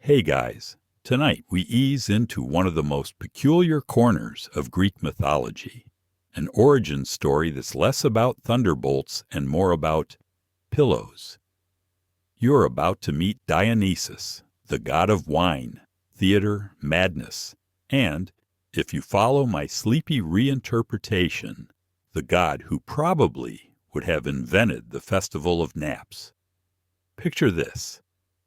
Hey guys, tonight we ease into one of the most peculiar corners of Greek mythology, an origin story that's less about thunderbolts and more about pillows. You're about to meet Dionysus, the god of wine, theater, madness, and, if you follow my sleepy reinterpretation, the god who probably would have invented the festival of naps. Picture this.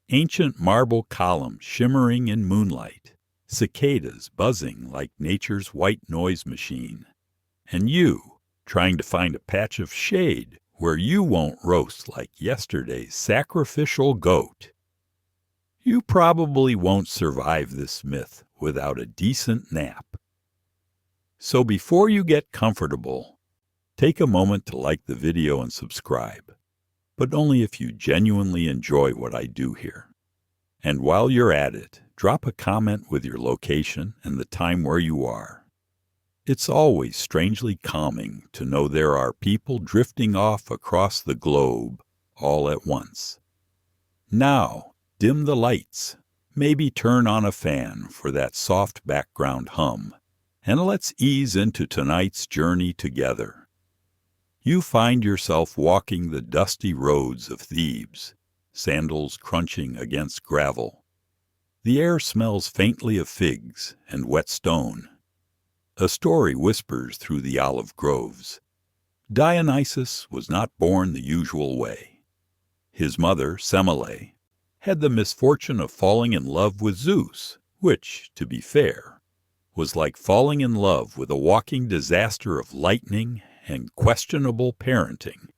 Ancient marble columns shimmering in moonlight, cicadas buzzing like nature's white noise machine, and you trying to find a patch of shade where you won't roast like yesterday's sacrificial goat. You probably won't survive this myth without a decent nap. So before you get comfortable, take a moment to like the video and subscribe, but only if you genuinely enjoy what I do here. And while you're at it, drop a comment with your location and the time where you are. It's always strangely calming to know there are people drifting off across the globe all at once. Now, dim the lights, maybe turn on a fan for that soft background hum, and let's ease into tonight's journey together. You find yourself walking the dusty roads of Thebes, sandals crunching against gravel. The air smells faintly of figs and wet stone. A story whispers through the olive groves. Dionysus was not born the usual way. His mother, Semele, had the misfortune of falling in love with Zeus, which, to be fair, was like falling in love with a walking disaster of lightning and questionable parenting.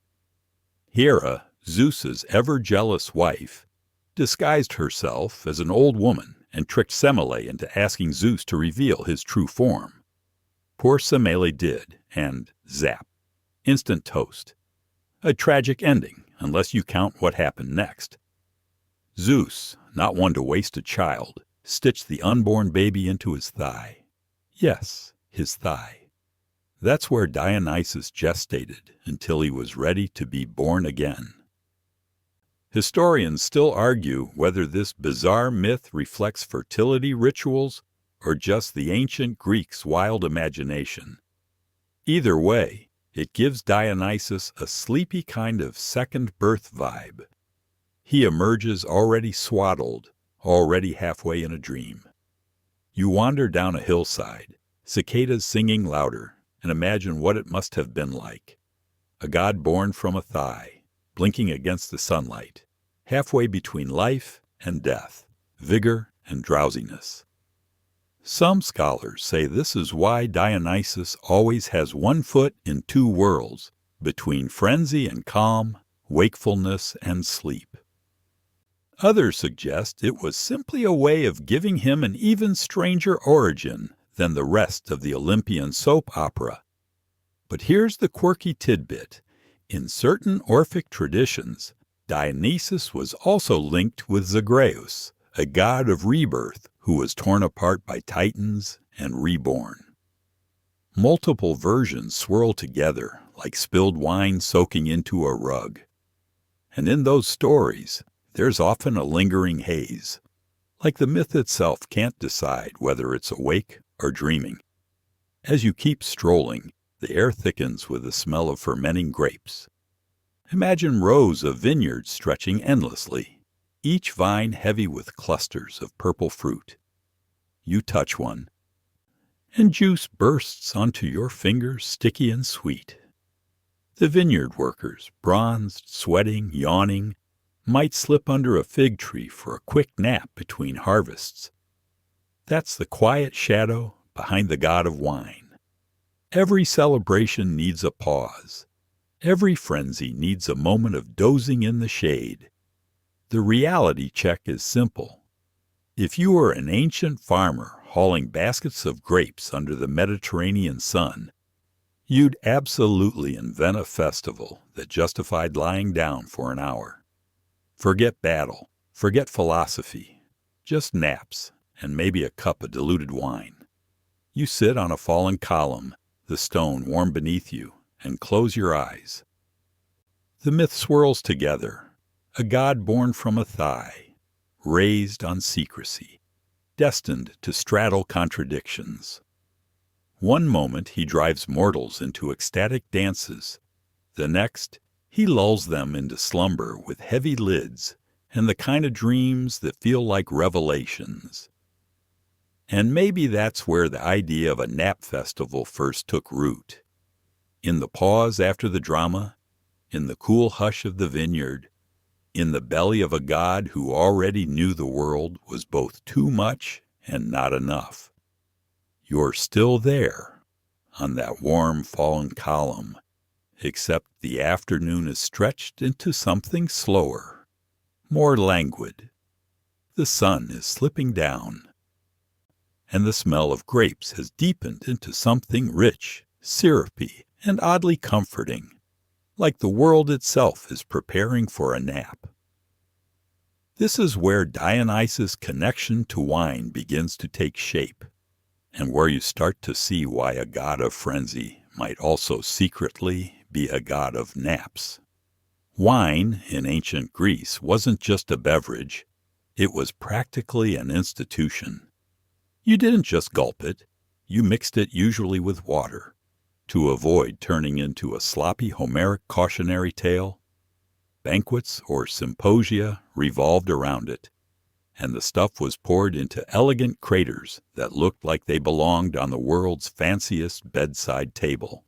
Hera, Zeus's ever-jealous wife, disguised herself as an old woman and tricked Semele into asking Zeus to reveal his true form. Poor Semele did, and zap, instant toast. A tragic ending, unless you count what happened next. Zeus, not one to waste a child, stitched the unborn baby into his thigh. Yes, his thigh. That's where Dionysus gestated until he was ready to be born again. Historians still argue whether this bizarre myth reflects fertility rituals or just the ancient Greeks' wild imagination. Either way, it gives Dionysus a sleepy kind of second birth vibe. He emerges already swaddled, already halfway in a dream. You wander down a hillside, cicadas singing louder, and imagine what it must have been like. A god born from a thigh, blinking against the sunlight, halfway between life and death, vigor and drowsiness. Some scholars say this is why Dionysus always has one foot in two worlds, between frenzy and calm, wakefulness and sleep. Others suggest it was simply a way of giving him an even stranger origin than the rest of the Olympian soap opera. But here's the quirky tidbit. In certain Orphic traditions, Dionysus was also linked with Zagreus, a god of rebirth who was torn apart by titans and reborn. Multiple versions swirl together like spilled wine soaking into a rug. And in those stories, there's often a lingering haze, like the myth itself can't decide whether it's awake or dreaming. As you keep strolling, the air thickens with the smell of fermenting grapes. Imagine rows of vineyards stretching endlessly, each vine heavy with clusters of purple fruit. You touch one, and juice bursts onto your fingers sticky and sweet. The vineyard workers, bronzed, sweating, yawning, might slip under a fig tree for a quick nap between harvests. That's the quiet shadow behind the god of wine. Every celebration needs a pause. Every frenzy needs a moment of dozing in the shade. The reality check is simple. If you were an ancient farmer hauling baskets of grapes under the Mediterranean sun, you'd absolutely invent a festival that justified lying down for an hour. Forget battle, forget philosophy, just naps and maybe a cup of diluted wine. You sit on a fallen column, the stone warm beneath you, and close your eyes. The myth swirls together. A god born from a thigh, raised on secrecy, destined to straddle contradictions. One moment he drives mortals into ecstatic dances. The next, he lulls them into slumber with heavy lids and the kind of dreams that feel like revelations. And maybe that's where the idea of a nap festival first took root. In the pause after the drama, in the cool hush of the vineyard, in the belly of a god who already knew the world was both too much and not enough. You're still there, on that warm fallen column, except the afternoon is stretched into something slower, more languid. The sun is slipping down, and the smell of grapes has deepened into something rich, syrupy, and oddly comforting, like the world itself is preparing for a nap. This is where Dionysus' connection to wine begins to take shape, and where you start to see why a god of frenzy might also secretly be a god of naps. Wine in ancient Greece wasn't just a beverage, it was practically an institution. You didn't just gulp it, you mixed it usually with water, to avoid turning into a sloppy Homeric cautionary tale. Banquets or symposia revolved around it, and the stuff was poured into elegant craters that looked like they belonged on the world's fanciest bedside table.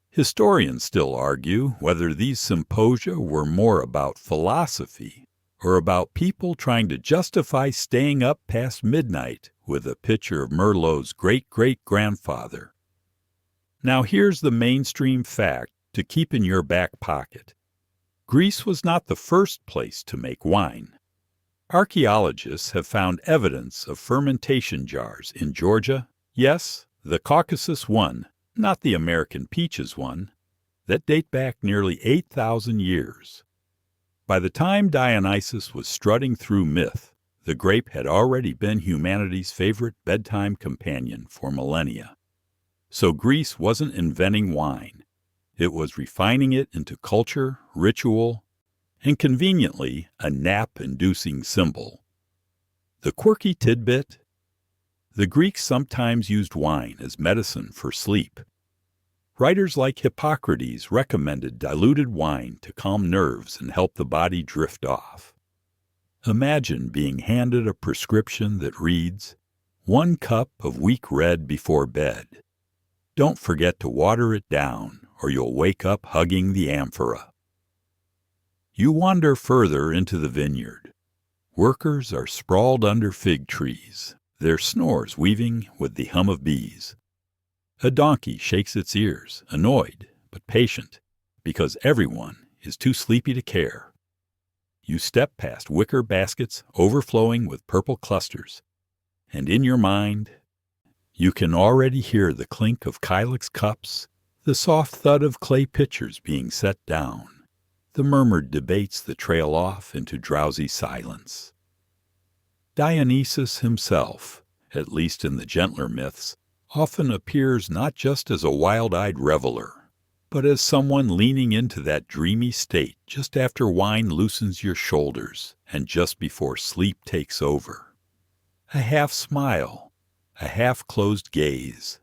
Historians still argue whether these symposia were more about philosophy or about people trying to justify staying up past midnight with a picture of Merlot's great-great-grandfather. Now here's the mainstream fact to keep in your back pocket. Greece was not the first place to make wine. Archaeologists have found evidence of fermentation jars in Georgia, yes, the Caucasus one, not the American peaches one, that date back nearly 8,000 years. By the time Dionysus was strutting through myth, the grape had already been humanity's favorite bedtime companion for millennia. So Greece wasn't inventing wine. It was refining it into culture, ritual, and conveniently a nap-inducing symbol. The quirky tidbit? The Greeks sometimes used wine as medicine for sleep. Writers like Hippocrates recommended diluted wine to calm nerves and help the body drift off. Imagine being handed a prescription that reads, 1 cup of weak red before bed. Don't forget to water it down, or you'll wake up hugging the amphora. You wander further into the vineyard. Workers are sprawled under fig trees, their snores weaving with the hum of bees. A donkey shakes its ears, annoyed but patient, because everyone is too sleepy to care. You step past wicker baskets overflowing with purple clusters, and in your mind, you can already hear the clink of Kylix cups, the soft thud of clay pitchers being set down, the murmured debates that trail off into drowsy silence. Dionysus himself, at least in the gentler myths, often appears not just as a wild-eyed reveler, but as someone leaning into that dreamy state just after wine loosens your shoulders and just before sleep takes over. A half smile, a half-closed gaze.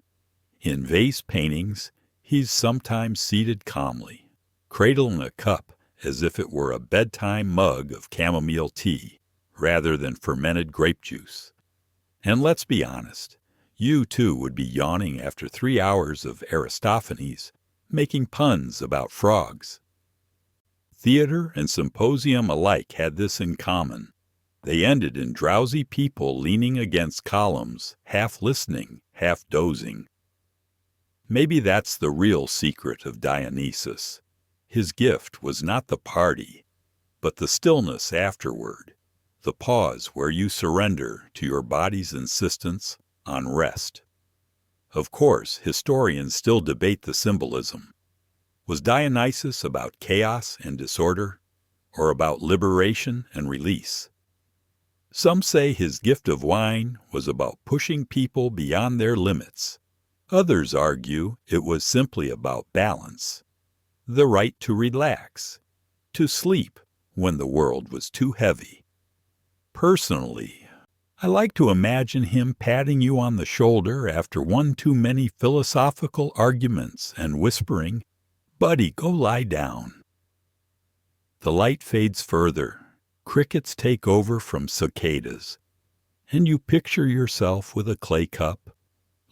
In vase paintings, he's sometimes seated calmly, cradling a cup as if it were a bedtime mug of chamomile tea rather than fermented grape juice. And let's be honest, you too would be yawning after 3 hours of Aristophanes making puns about frogs. Theater and symposium alike had this in common. They ended in drowsy people leaning against columns, half listening, half dozing. Maybe that's the real secret of Dionysus. His gift was not the party, but the stillness afterward, the pause where you surrender to your body's insistence on rest. Of course, historians still debate the symbolism. Was Dionysus about chaos and disorder, or about liberation and release? Some say his gift of wine was about pushing people beyond their limits. Others argue it was simply about balance, the right to relax, to sleep when the world was too heavy. Personally, I like to imagine him patting you on the shoulder after one too many philosophical arguments and whispering, "Buddy, go lie down." The light fades further, crickets take over from cicadas, and you picture yourself with a clay cup,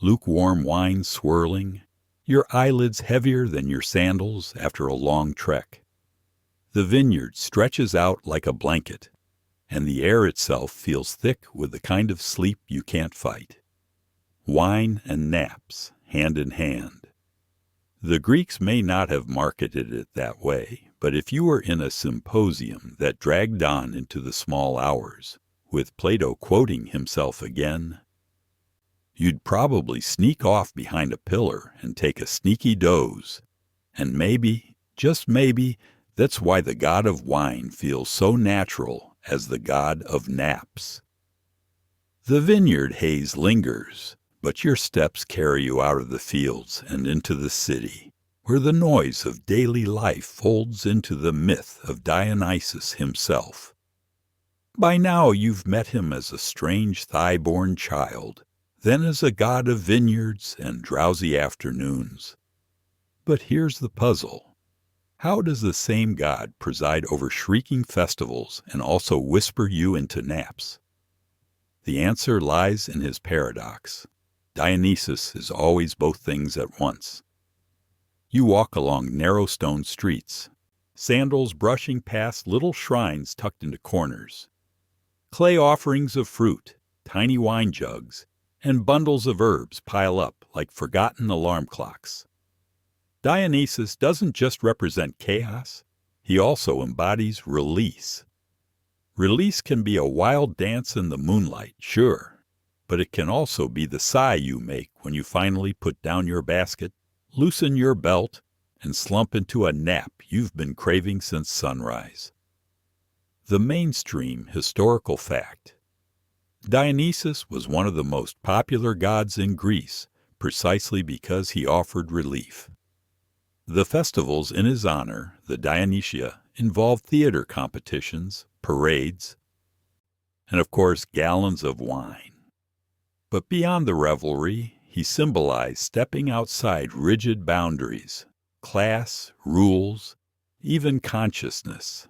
lukewarm wine swirling, your eyelids heavier than your sandals after a long trek. The vineyard stretches out like a blanket, and the air itself feels thick with the kind of sleep you can't fight. Wine and naps, hand in hand. The Greeks may not have marketed it that way, but if you were in a symposium that dragged on into the small hours, with Plato quoting himself again, you'd probably sneak off behind a pillar and take a sneaky doze. And maybe, just maybe, that's why the god of wine feels so natural as the god of naps. The vineyard haze lingers, but your steps carry you out of the fields and into the city, where the noise of daily life folds into the myth of Dionysus himself. By now you've met him as a strange thigh-born child, then as a god of vineyards and drowsy afternoons. But here's the puzzle. How does the same god preside over shrieking festivals and also whisper you into naps? The answer lies in his paradox. Dionysus is always both things at once. You walk along narrow stone streets, sandals brushing past little shrines tucked into corners, clay offerings of fruit, tiny wine jugs, and bundles of herbs pile up like forgotten alarm clocks. Dionysus doesn't just represent chaos, he also embodies release. Release can be a wild dance in the moonlight, sure, but it can also be the sigh you make when you finally put down your basket, loosen your belt, and slump into a nap you've been craving since sunrise. The mainstream historical fact. Dionysus was one of the most popular gods in Greece precisely because he offered relief. The festivals in his honor, the Dionysia, involved theater competitions, parades, and of course gallons of wine. But beyond the revelry, he symbolized stepping outside rigid boundaries, class, rules, even consciousness.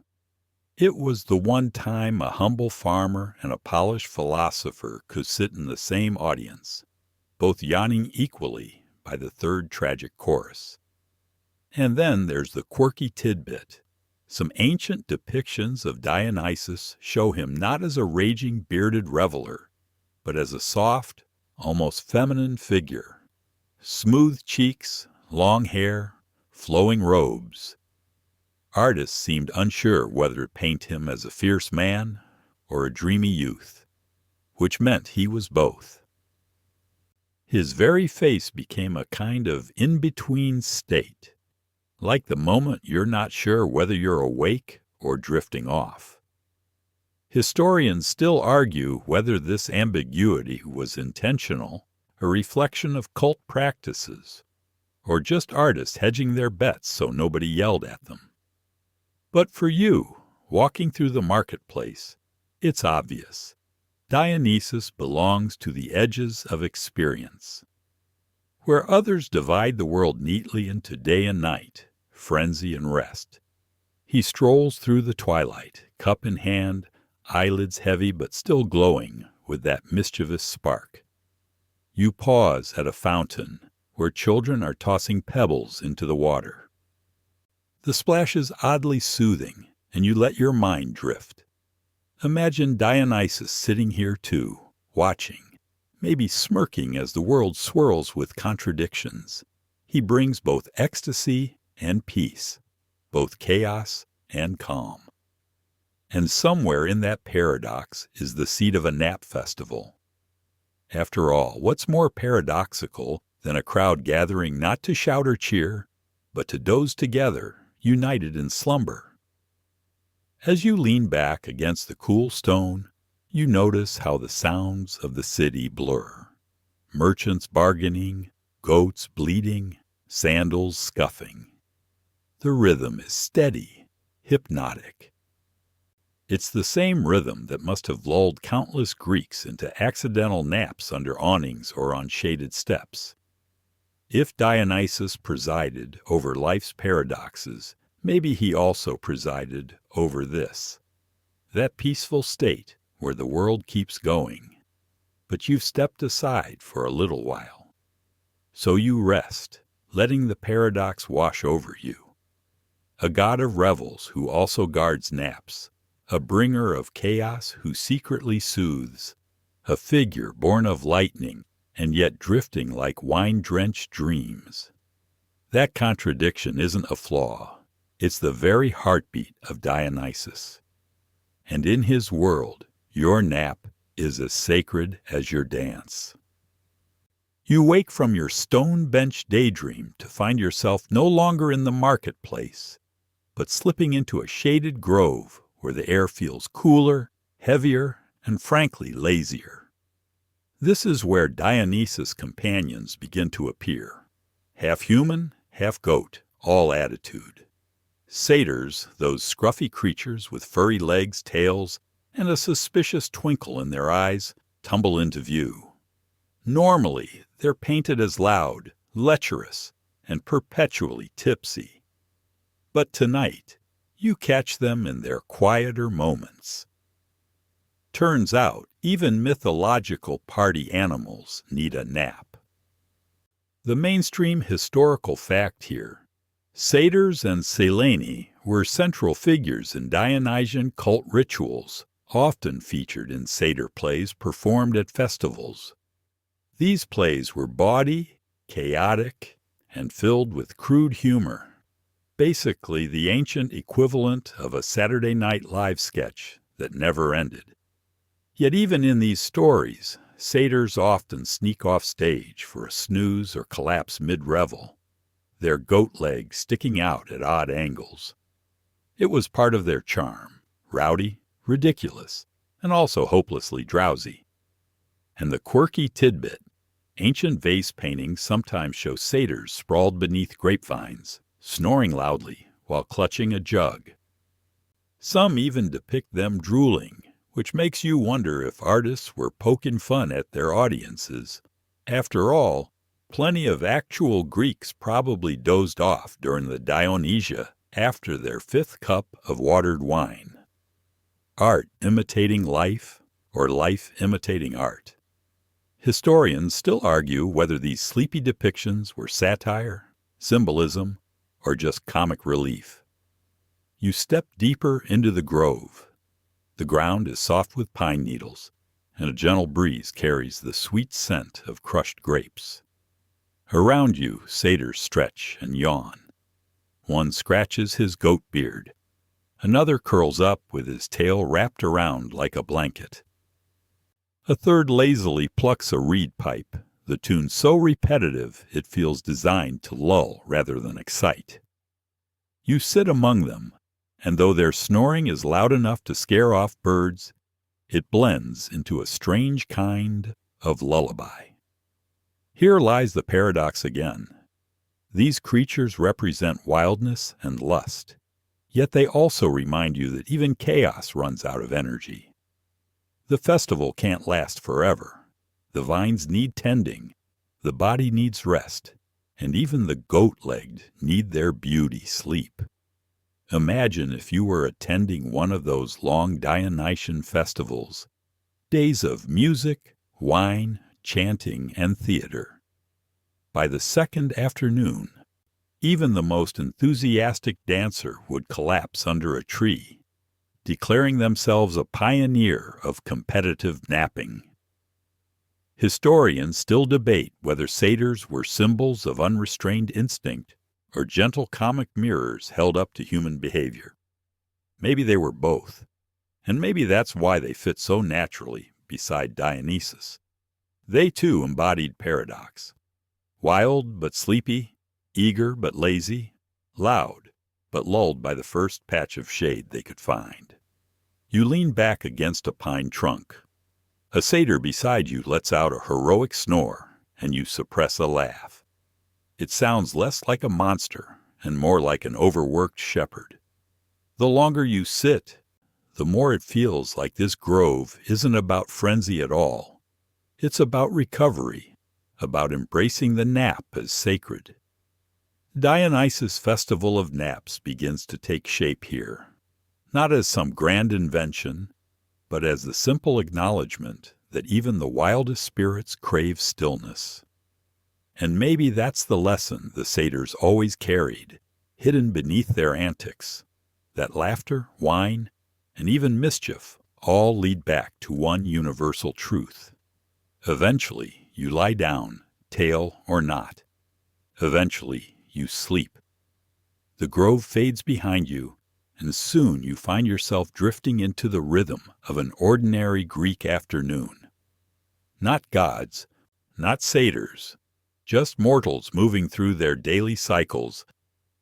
It was the one time a humble farmer and a polished philosopher could sit in the same audience, both yawning equally by the third tragic chorus. And then there's the quirky tidbit. Some ancient depictions of Dionysus show him not as a raging bearded reveler, but as a soft, almost feminine figure. Smooth cheeks, long hair, flowing robes. Artists seemed unsure whether to paint him as a fierce man or a dreamy youth, which meant he was both. His very face became a kind of in-between state, like the moment you're not sure whether you're awake or drifting off. Historians still argue whether this ambiguity was intentional, a reflection of cult practices, or just artists hedging their bets so nobody yelled at them. But for you, walking through the marketplace, it's obvious. Dionysus belongs to the edges of experience. Where others divide the world neatly into day and night, frenzy and rest, he strolls through the twilight, cup in hand, eyelids heavy but still glowing with that mischievous spark. You pause at a fountain where children are tossing pebbles into the water. The splash is oddly soothing, and you let your mind drift. Imagine Dionysus sitting here too, watching, maybe smirking as the world swirls with contradictions. He brings both ecstasy and peace, both chaos and calm. And somewhere in that paradox is the seed of a nap festival. After all, what's more paradoxical than a crowd gathering not to shout or cheer, but to doze together, united in slumber? As you lean back against the cool stone, you notice how the sounds of the city blur. Merchants bargaining, goats bleating, sandals scuffing. The rhythm is steady, hypnotic. It's the same rhythm that must have lulled countless Greeks into accidental naps under awnings or on shaded steps. If Dionysus presided over life's paradoxes, maybe he also presided over this, that peaceful state where the world keeps going, but you've stepped aside for a little while. So you rest, letting the paradox wash over you. A god of revels who also guards naps, a bringer of chaos who secretly soothes, a figure born of lightning and yet drifting like wine-drenched dreams. That contradiction isn't a flaw. It's the very heartbeat of Dionysus. And in his world, your nap is as sacred as your dance. You wake from your stone-bench daydream to find yourself no longer in the marketplace, but slipping into a shaded grove where the air feels cooler, heavier, and frankly lazier. This is where Dionysus' companions begin to appear. Half human, half goat, all attitude. Satyrs, those scruffy creatures with furry legs, tails, and a suspicious twinkle in their eyes, tumble into view. Normally, they're painted as loud, lecherous, and perpetually tipsy. But tonight, you catch them in their quieter moments. Turns out, even mythological party animals need a nap. The mainstream historical fact here: satyrs and Selene were central figures in Dionysian cult rituals, often featured in satyr plays performed at festivals. These plays were bawdy, chaotic, and filled with crude humor. Basically the ancient equivalent of a Saturday Night Live sketch that never ended. Yet even in these stories, satyrs often sneak off stage for a snooze or collapse mid-revel, their goat legs sticking out at odd angles. It was part of their charm, rowdy, ridiculous, and also hopelessly drowsy. And the quirky tidbit: ancient vase paintings sometimes show satyrs sprawled beneath grapevines, snoring loudly while clutching a jug. Some even depict them drooling, which makes you wonder if artists were poking fun at their audiences. After all, plenty of actual Greeks probably dozed off during the Dionysia after their 5th cup of watered wine. Art imitating life, or life imitating art. Historians still argue whether these sleepy depictions were satire, symbolism, or just comic relief. You step deeper into the grove. The ground is soft with pine needles, and a gentle breeze carries the sweet scent of crushed grapes. Around you, satyrs stretch and yawn. One scratches his goat beard. Another curls up with his tail wrapped around like a blanket. A third lazily plucks a reed pipe, the tune so repetitive it feels designed to lull rather than excite. You sit among them, and though their snoring is loud enough to scare off birds, it blends into a strange kind of lullaby. Here lies the paradox again. These creatures represent wildness and lust, yet they also remind you that even chaos runs out of energy. The festival can't last forever. The vines need tending, the body needs rest, and even the goat-legged need their beauty sleep. Imagine if you were attending one of those long Dionysian festivals, days of music, wine, chanting, and theater. By the second afternoon, even the most enthusiastic dancer would collapse under a tree, declaring themselves a pioneer of competitive napping. Historians still debate whether satyrs were symbols of unrestrained instinct or gentle comic mirrors held up to human behavior. Maybe they were both, and maybe that's why they fit so naturally beside Dionysus. They too embodied paradox. Wild but sleepy, eager but lazy, loud but lulled by the first patch of shade they could find. You lean back against a pine trunk. A satyr beside you lets out a heroic snore, and you suppress a laugh. It sounds less like a monster and more like an overworked shepherd. The longer you sit, the more it feels like this grove isn't about frenzy at all. It's about recovery, about embracing the nap as sacred. Dionysus' festival of naps begins to take shape here, not as some grand invention, but as the simple acknowledgement that even the wildest spirits crave stillness. And maybe that's the lesson the satyrs always carried, hidden beneath their antics, that laughter, wine, and even mischief all lead back to one universal truth. Eventually, you lie down, tail or not. Eventually, you sleep. The grove fades behind you, and soon you find yourself drifting into the rhythm of an ordinary Greek afternoon. Not gods, not satyrs, just mortals moving through their daily cycles,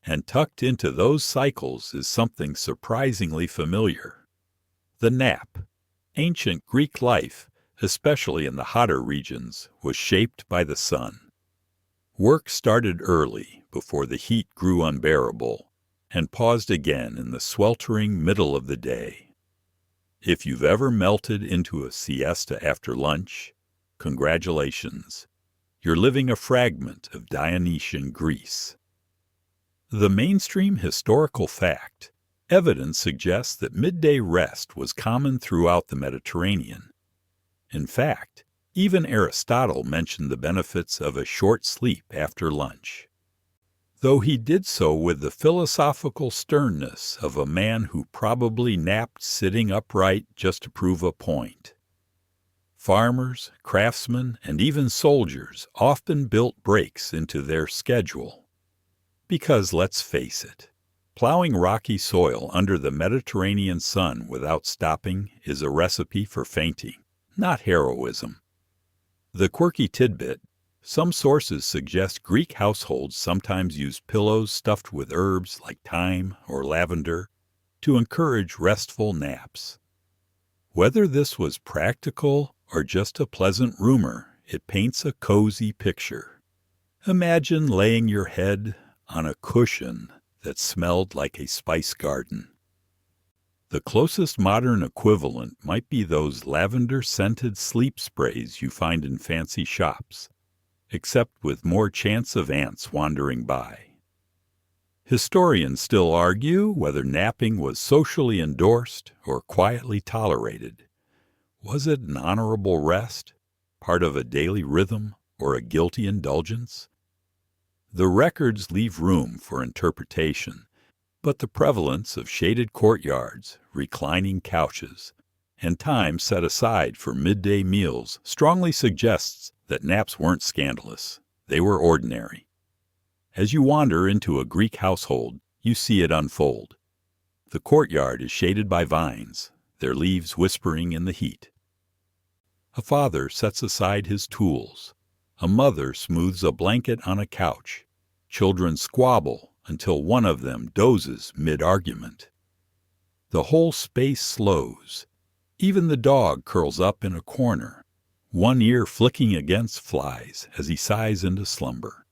and tucked into those cycles is something surprisingly familiar. The nap. Ancient Greek life, especially in the hotter regions, was shaped by the sun. Work started early before the heat grew unbearable, and paused again in the sweltering middle of the day. If you've ever melted into a siesta after lunch, congratulations. You're living a fragment of Dionysian Greece. The mainstream historical fact, evidence suggests that midday rest was common throughout the Mediterranean. In fact, even Aristotle mentioned the benefits of a short sleep after lunch, though he did so with the philosophical sternness of a man who probably napped sitting upright just to prove a point. Farmers, craftsmen, and even soldiers often built breaks into their schedule. Because let's face it, plowing rocky soil under the Mediterranean sun without stopping is a recipe for fainting, not heroism. The quirky tidbit: some sources suggest Greek households sometimes used pillows stuffed with herbs like thyme or lavender to encourage restful naps. Whether this was practical or just a pleasant rumor, it paints a cozy picture. Imagine laying your head on a cushion that smelled like a spice garden. The closest modern equivalent might be those lavender-scented sleep sprays you find in fancy shops, except with more chance of ants wandering by. Historians still argue whether napping was socially endorsed or quietly tolerated. Was it an honorable rest, part of a daily rhythm, or a guilty indulgence? The records leave room for interpretation, but the prevalence of shaded courtyards, reclining couches, and time set aside for midday meals strongly suggests that naps weren't scandalous. They were ordinary. As you wander into a Greek household, you see it unfold. The courtyard is shaded by vines, their leaves whispering in the heat. A father sets aside his tools. A mother smooths a blanket on a couch. Children squabble until one of them dozes mid-argument. The whole space slows. Even the dog curls up in a corner, one ear flicking against flies as he sighs into slumber.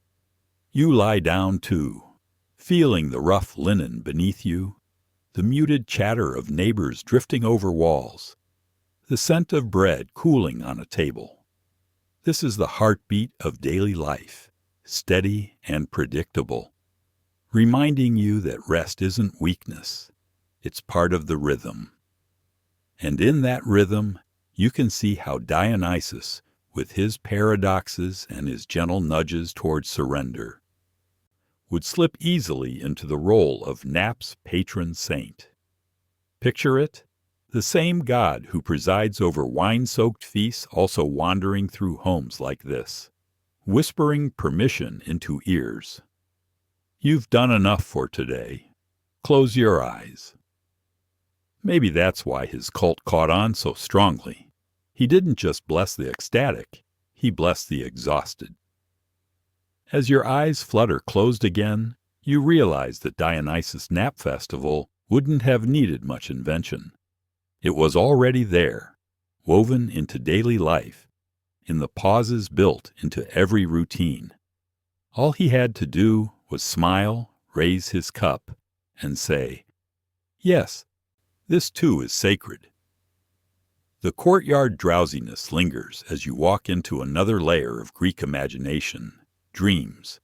You lie down too, feeling the rough linen beneath you, the muted chatter of neighbors drifting over walls, the scent of bread cooling on a table. This is the heartbeat of daily life, steady and predictable, reminding you that rest isn't weakness, it's part of the rhythm. And in that rhythm, you can see how Dionysus, with his paradoxes and his gentle nudges toward surrender, would slip easily into the role of nap's patron saint. Picture it: the same God who presides over wine-soaked feasts also wandering through homes like this, whispering permission into ears. You've done enough for today. Close your eyes. Maybe that's why his cult caught on so strongly. He didn't just bless the ecstatic, he blessed the exhausted. As your eyes flutter closed again, you realize that Dionysus' Nap Festival wouldn't have needed much invention. It was already there, woven into daily life, in the pauses built into every routine. All he had to do was smile, raise his cup, and say, "Yes, This too is sacred. The courtyard drowsiness lingers as you walk into another layer of Greek imagination, dreams.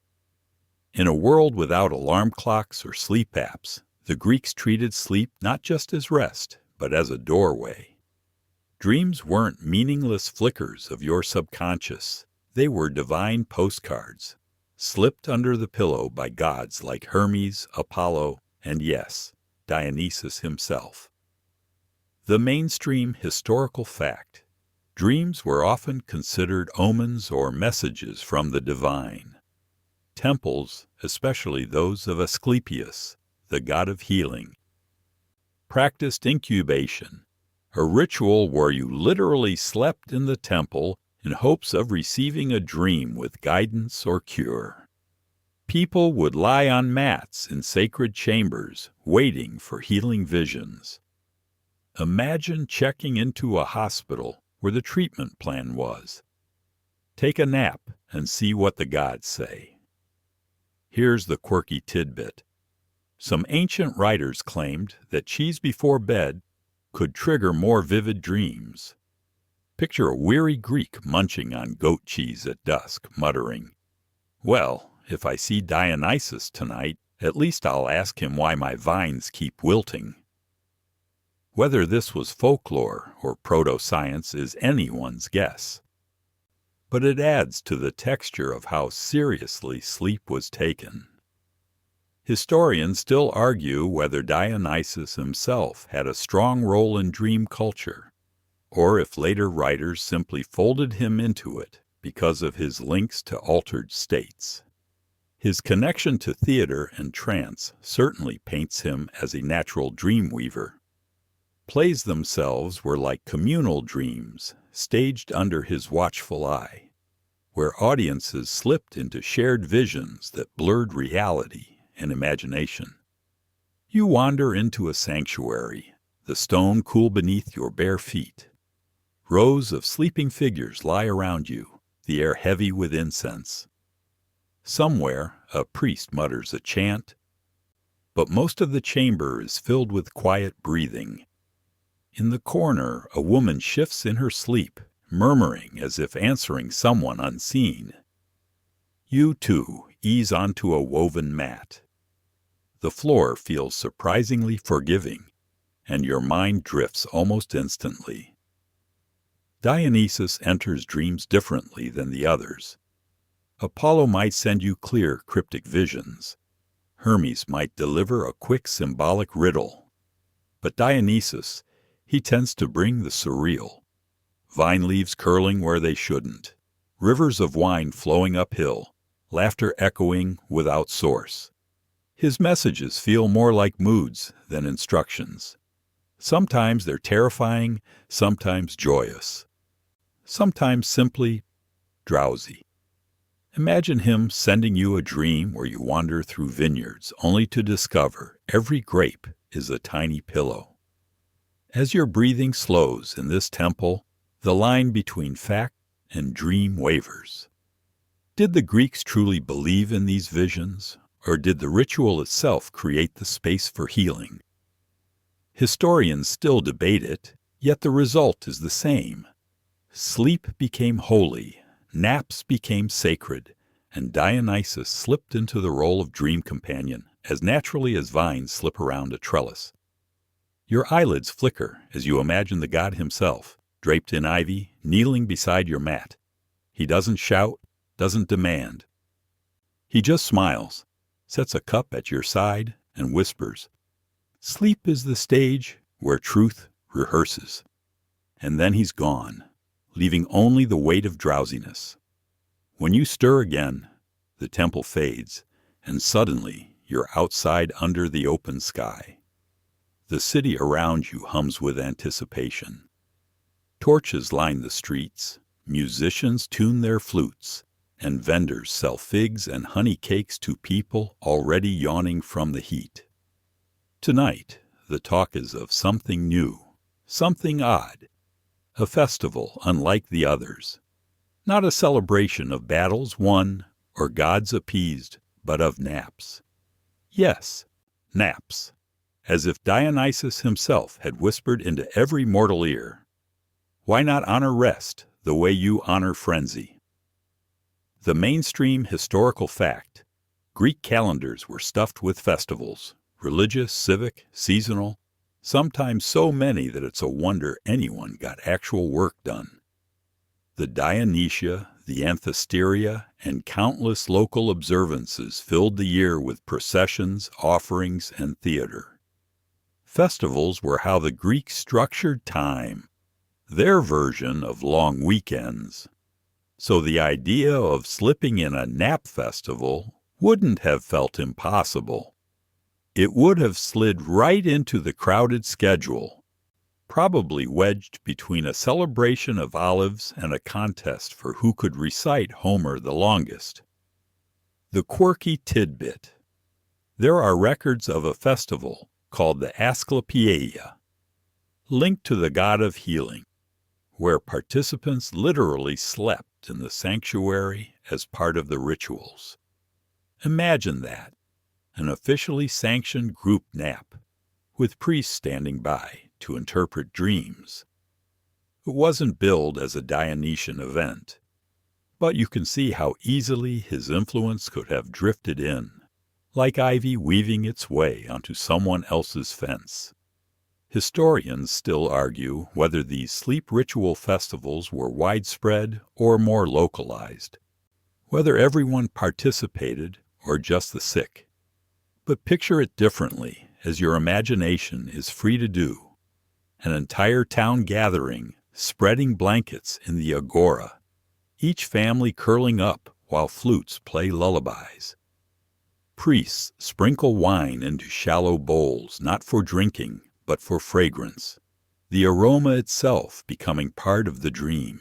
In a world without alarm clocks or sleep apps, the Greeks treated sleep not just as rest, but as a doorway. Dreams weren't meaningless flickers of your subconscious. They were divine postcards, slipped under the pillow by gods like Hermes, Apollo, and yes, Dionysus himself. The mainstream historical fact: dreams were often considered omens or messages from the divine. Temples, especially those of Asclepius, the god of healing, practiced incubation, a ritual where you literally slept in the temple in hopes of receiving a dream with guidance or cure. People would lie on mats in sacred chambers, waiting for healing visions. Imagine checking into a hospital where the treatment plan was. Take a nap and see what the gods say. Here's the quirky tidbit. Some ancient writers claimed that cheese before bed could trigger more vivid dreams. Picture a weary Greek munching on goat cheese at dusk, muttering, "Well, if I see Dionysus tonight, at least I'll ask him why my vines keep wilting." Whether this was folklore or proto-science is anyone's guess. But it adds to the texture of how seriously sleep was taken. Historians still argue whether Dionysus himself had a strong role in dream culture, or if later writers simply folded him into it because of his links to altered states. His connection to theater and trance certainly paints him as a natural dream weaver. Plays themselves were like communal dreams, staged under his watchful eye, where audiences slipped into shared visions that blurred reality and imagination. You wander into a sanctuary, the stone cool beneath your bare feet. Rows of sleeping figures lie around you, the air heavy with incense. Somewhere, a priest mutters a chant, but most of the chamber is filled with quiet breathing. In the corner, a woman shifts in her sleep, murmuring as if answering someone unseen. You, too, ease onto a woven mat. The floor feels surprisingly forgiving, and your mind drifts almost instantly. Dionysus enters dreams differently than the others. Apollo might send you clear, cryptic visions. Hermes might deliver a quick symbolic riddle. But Dionysus, he tends to bring the surreal. Vine leaves curling where they shouldn't. Rivers of wine flowing uphill. Laughter echoing without source. His messages feel more like moods than instructions. Sometimes they're terrifying, sometimes joyous. Sometimes simply drowsy. Imagine him sending you a dream where you wander through vineyards only to discover every grape is a tiny pillow. As your breathing slows in this temple, the line between fact and dream wavers. Did the Greeks truly believe in these visions, or did the ritual itself create the space for healing? Historians still debate it, yet the result is the same. Sleep became holy, naps became sacred, and Dionysus slipped into the role of dream companion as naturally as vines slip around a trellis. Your eyelids flicker as you imagine the god himself, draped in ivy, kneeling beside your mat. He doesn't shout, doesn't demand. He just smiles, sets a cup at your side, and whispers, "Sleep is the stage where truth rehearses." And then he's gone, leaving only the weight of drowsiness. When you stir again, the temple fades, and suddenly you're outside under the open sky. The city around you hums with anticipation. Torches line the streets, musicians tune their flutes, and vendors sell figs and honey cakes to people already yawning from the heat. Tonight, the talk is of something new, something odd, a festival unlike the others. Not a celebration of battles won or gods appeased, but of naps. Yes, naps. as if Dionysus himself had whispered into every mortal ear. Why not honor rest the way you honor frenzy? The mainstream historical fact: Greek calendars were stuffed with festivals, religious, civic, seasonal, sometimes so many that it's a wonder anyone got actual work done. The Dionysia, the Anthesteria, and countless local observances filled the year with processions, offerings, and theater. Festivals were how the Greeks structured time, their version of long weekends. So the idea of slipping in a nap festival wouldn't have felt impossible. It would have slid right into the crowded schedule, probably wedged between a celebration of olives and a contest for who could recite Homer the longest. The quirky tidbit: there are records of a festival called the Asclepiodia, linked to the god of healing, where participants literally slept in the sanctuary as part of the rituals. Imagine that, an officially sanctioned group nap, with priests standing by to interpret dreams. It wasn't billed as a Dionysian event, but you can see how easily his influence could have drifted in, like ivy weaving its way onto someone else's fence. Historians still argue whether these sleep ritual festivals were widespread or more localized, whether everyone participated or just the sick. But picture it differently, as your imagination is free to do. An entire town gathering, spreading blankets in the agora, each family curling up while flutes play lullabies. Priests sprinkle wine into shallow bowls, not for drinking, but for fragrance, the aroma itself becoming part of the dream.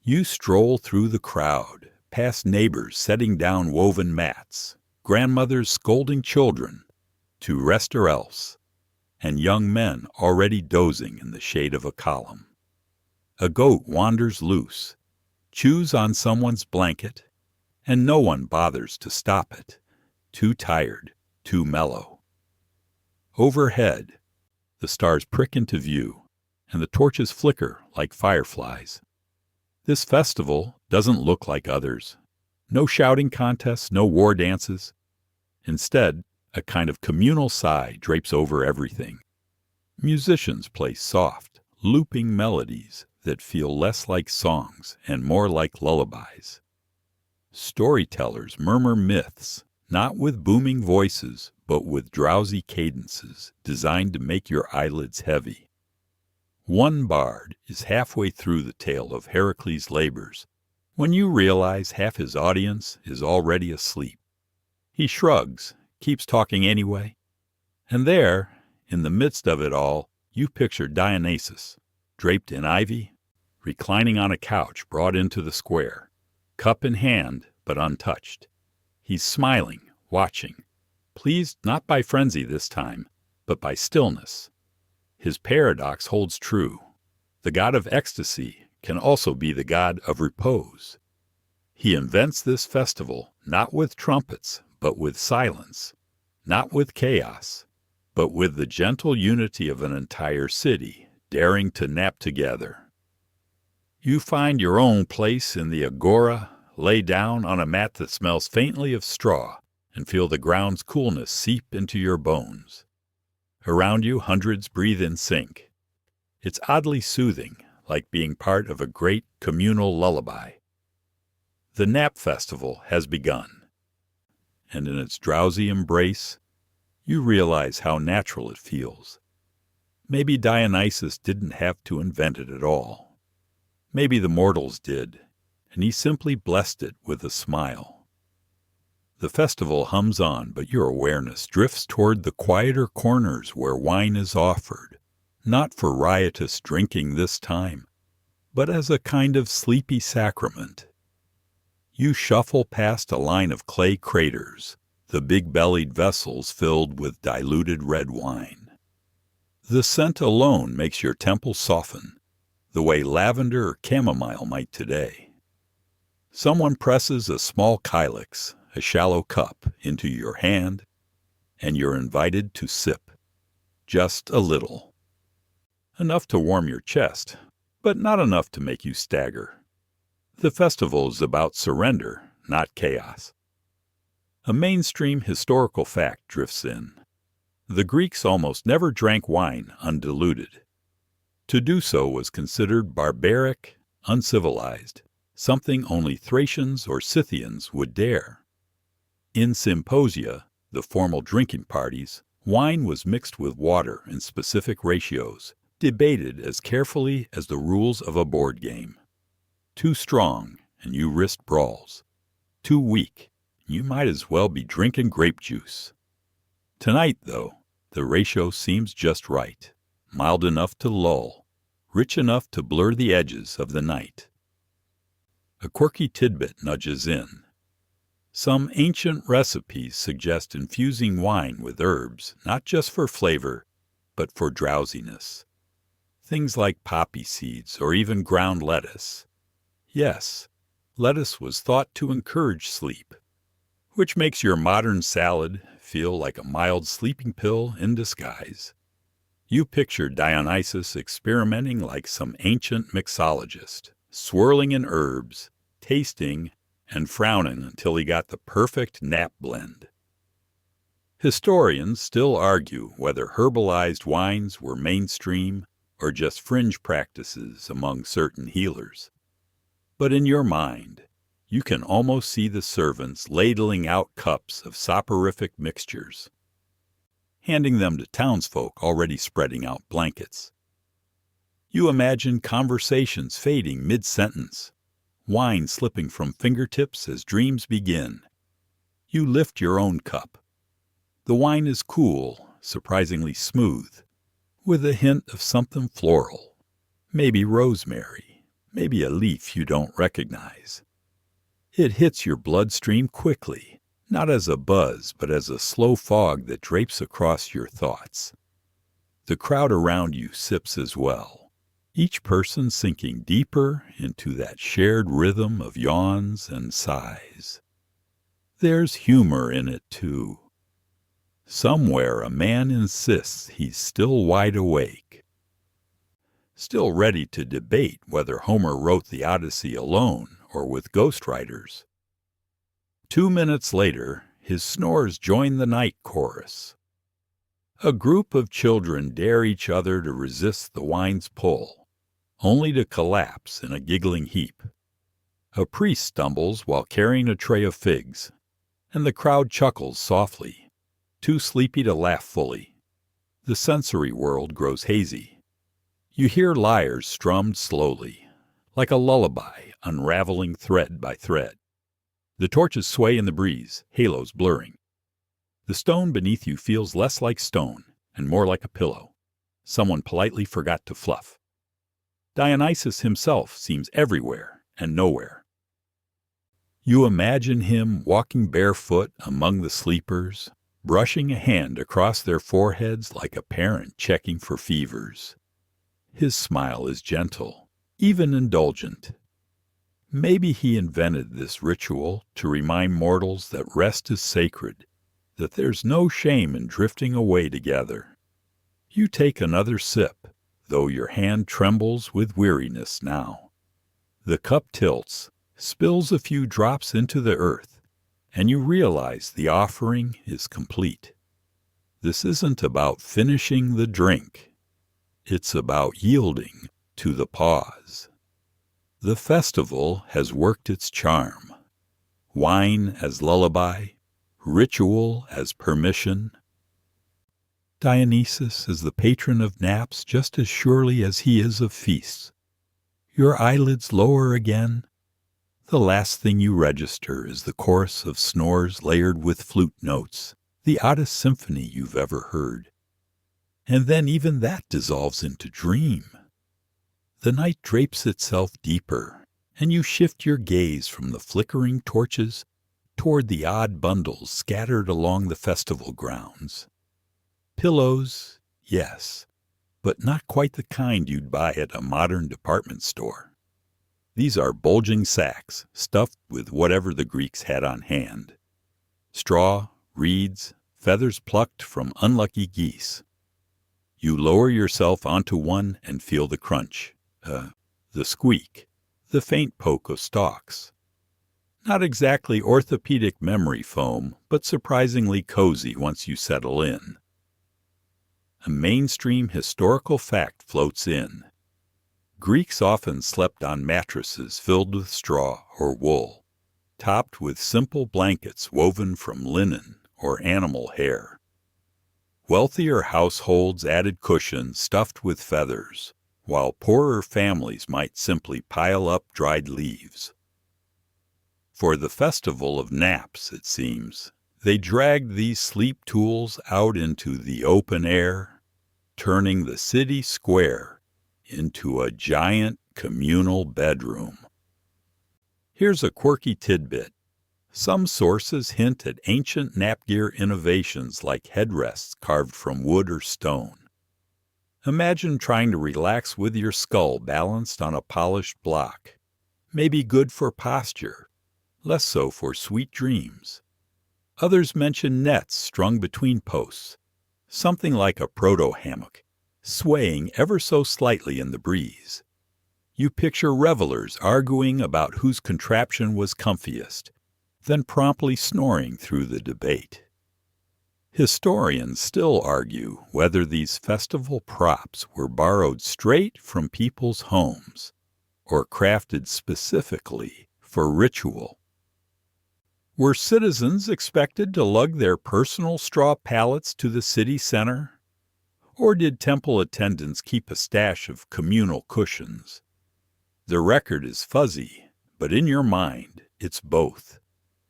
You stroll through the crowd, past neighbors setting down woven mats, grandmothers scolding children, to rest or else, and young men already dozing in the shade of a column. A goat wanders loose, chews on someone's blanket, and no one bothers to stop it, too tired, too mellow. Overhead, the stars prick into view, and the torches flicker like fireflies. This festival doesn't look like others. No shouting contests, no war dances. Instead, a kind of communal sigh drapes over everything. Musicians play soft, looping melodies that feel less like songs and more like lullabies. Storytellers murmur myths, not with booming voices, but with drowsy cadences designed to make your eyelids heavy. One bard is halfway through the tale of Heracles' labors when you realize half his audience is already asleep. He shrugs, keeps talking anyway, and there, in the midst of it all, you picture Dionysus, draped in ivy, reclining on a couch brought into the square, cup in hand but untouched. He's smiling, watching, pleased not by frenzy this time, but by stillness. His paradox holds true. The god of ecstasy can also be the god of repose. He invents this festival not with trumpets, but with silence, not with chaos, but with the gentle unity of an entire city daring to nap together. You find your own place in the agora, lay down on a mat that smells faintly of straw, and feel the ground's coolness seep into your bones. Around you, hundreds breathe in sync. It's oddly soothing, like being part of a great communal lullaby. The nap festival has begun, and in its drowsy embrace, you realize how natural it feels. Maybe Dionysus didn't have to invent it at all. Maybe the mortals did, and he simply blessed it with a smile. The festival hums on, but your awareness drifts toward the quieter corners where wine is offered, not for riotous drinking this time, but as a kind of sleepy sacrament. You shuffle past a line of clay craters, the big-bellied vessels filled with diluted red wine. The scent alone makes your temples soften, the way lavender or chamomile might today. Someone presses a small kylix, a shallow cup, into your hand, and you're invited to sip. just a little. Enough to warm your chest, but not enough to make you stagger. The festival is about surrender, not chaos. A mainstream historical fact drifts in. The Greeks almost never drank wine undiluted. To do so was considered barbaric, uncivilized, something only Thracians or Scythians would dare. In symposia, the formal drinking parties, wine was mixed with water in specific ratios, debated as carefully as the rules of a board game. Too strong, and you risked brawls. Too weak, you might as well be drinking grape juice. Tonight, though, the ratio seems just right, mild enough to lull, rich enough to blur the edges of the night. A quirky tidbit nudges in. Some ancient recipes suggest infusing wine with herbs, not just for flavor, but for drowsiness. Things like poppy seeds or even ground lettuce. Yes, lettuce was thought to encourage sleep, which makes your modern salad feel like a mild sleeping pill in disguise. You picture Dionysus experimenting like some ancient mixologist, swirling in herbs, tasting, and frowning until he got the perfect nap blend. Historians still argue whether herbalized wines were mainstream or just fringe practices among certain healers. But in your mind, you can almost see the servants ladling out cups of soporific mixtures, handing them to townsfolk already spreading out blankets. You imagine conversations fading mid-sentence, wine slipping from fingertips as dreams begin. You lift your own cup. The wine is cool, surprisingly smooth, with a hint of something floral, maybe rosemary, maybe a leaf you don't recognize. It hits your bloodstream quickly, not as a buzz, but as a slow fog that drapes across your thoughts. The crowd around you sips as well, each person sinking deeper into that shared rhythm of yawns and sighs. There's humor in it, too. Somewhere a man insists he's still wide awake, still ready to debate whether Homer wrote the Odyssey alone or with ghostwriters. 2 minutes later, his snores join the night chorus. A group of children dare each other to resist the wine's pull, only to collapse in a giggling heap. A priest stumbles while carrying a tray of figs, and the crowd chuckles softly, too sleepy to laugh fully. The sensory world grows hazy. You hear lyres strummed slowly, like a lullaby unraveling thread by thread. The torches sway in the breeze, halos blurring. The stone beneath you feels less like stone and more like a pillow someone politely forgot to fluff. Dionysus himself seems everywhere and nowhere. You imagine him walking barefoot among the sleepers, brushing a hand across their foreheads like a parent checking for fevers. His smile is gentle, even indulgent. Maybe he invented this ritual to remind mortals that rest is sacred, that there's no shame in drifting away together. You take another sip, though your hand trembles with weariness now. The cup tilts, spills a few drops into the earth, and you realize the offering is complete. This isn't about finishing the drink. It's about yielding to the pause. The festival has worked its charm. Wine as lullaby, ritual as permission. Dionysus is the patron of naps just as surely as he is of feasts. Your eyelids lower again. The last thing you register is the chorus of snores layered with flute notes, the oddest symphony you've ever heard. And then even that dissolves into dream. The night drapes itself deeper, and you shift your gaze from the flickering torches toward the odd bundles scattered along the festival grounds. Pillows, yes, but not quite the kind you'd buy at a modern department store. These are bulging sacks stuffed with whatever the Greeks had on hand. Straw, reeds, feathers plucked from unlucky geese. You lower yourself onto one and feel the crunch, the squeak, the faint poke of stalks. Not exactly orthopedic memory foam, but surprisingly cozy once you settle in. A mainstream historical fact floats in. Greeks often slept on mattresses filled with straw or wool, topped with simple blankets woven from linen or animal hair. Wealthier households added cushions stuffed with feathers, while poorer families might simply pile up dried leaves. For the festival of naps, it seems, they dragged these sleep tools out into the open air, turning the city square into a giant communal bedroom. Here's a quirky tidbit. Some sources hint at ancient nap gear innovations like headrests carved from wood or stone. Imagine trying to relax with your skull balanced on a polished block. Maybe good for posture, less so for sweet dreams. Others mention nets strung between posts, something like a proto-hammock, swaying ever so slightly in the breeze. You picture revelers arguing about whose contraption was comfiest, then promptly snoring through the debate. Historians still argue whether these festival props were borrowed straight from people's homes or crafted specifically for ritual. Were citizens expected to lug their personal straw pallets to the city center? Or did temple attendants keep a stash of communal cushions? The record is fuzzy, but in your mind, it's both.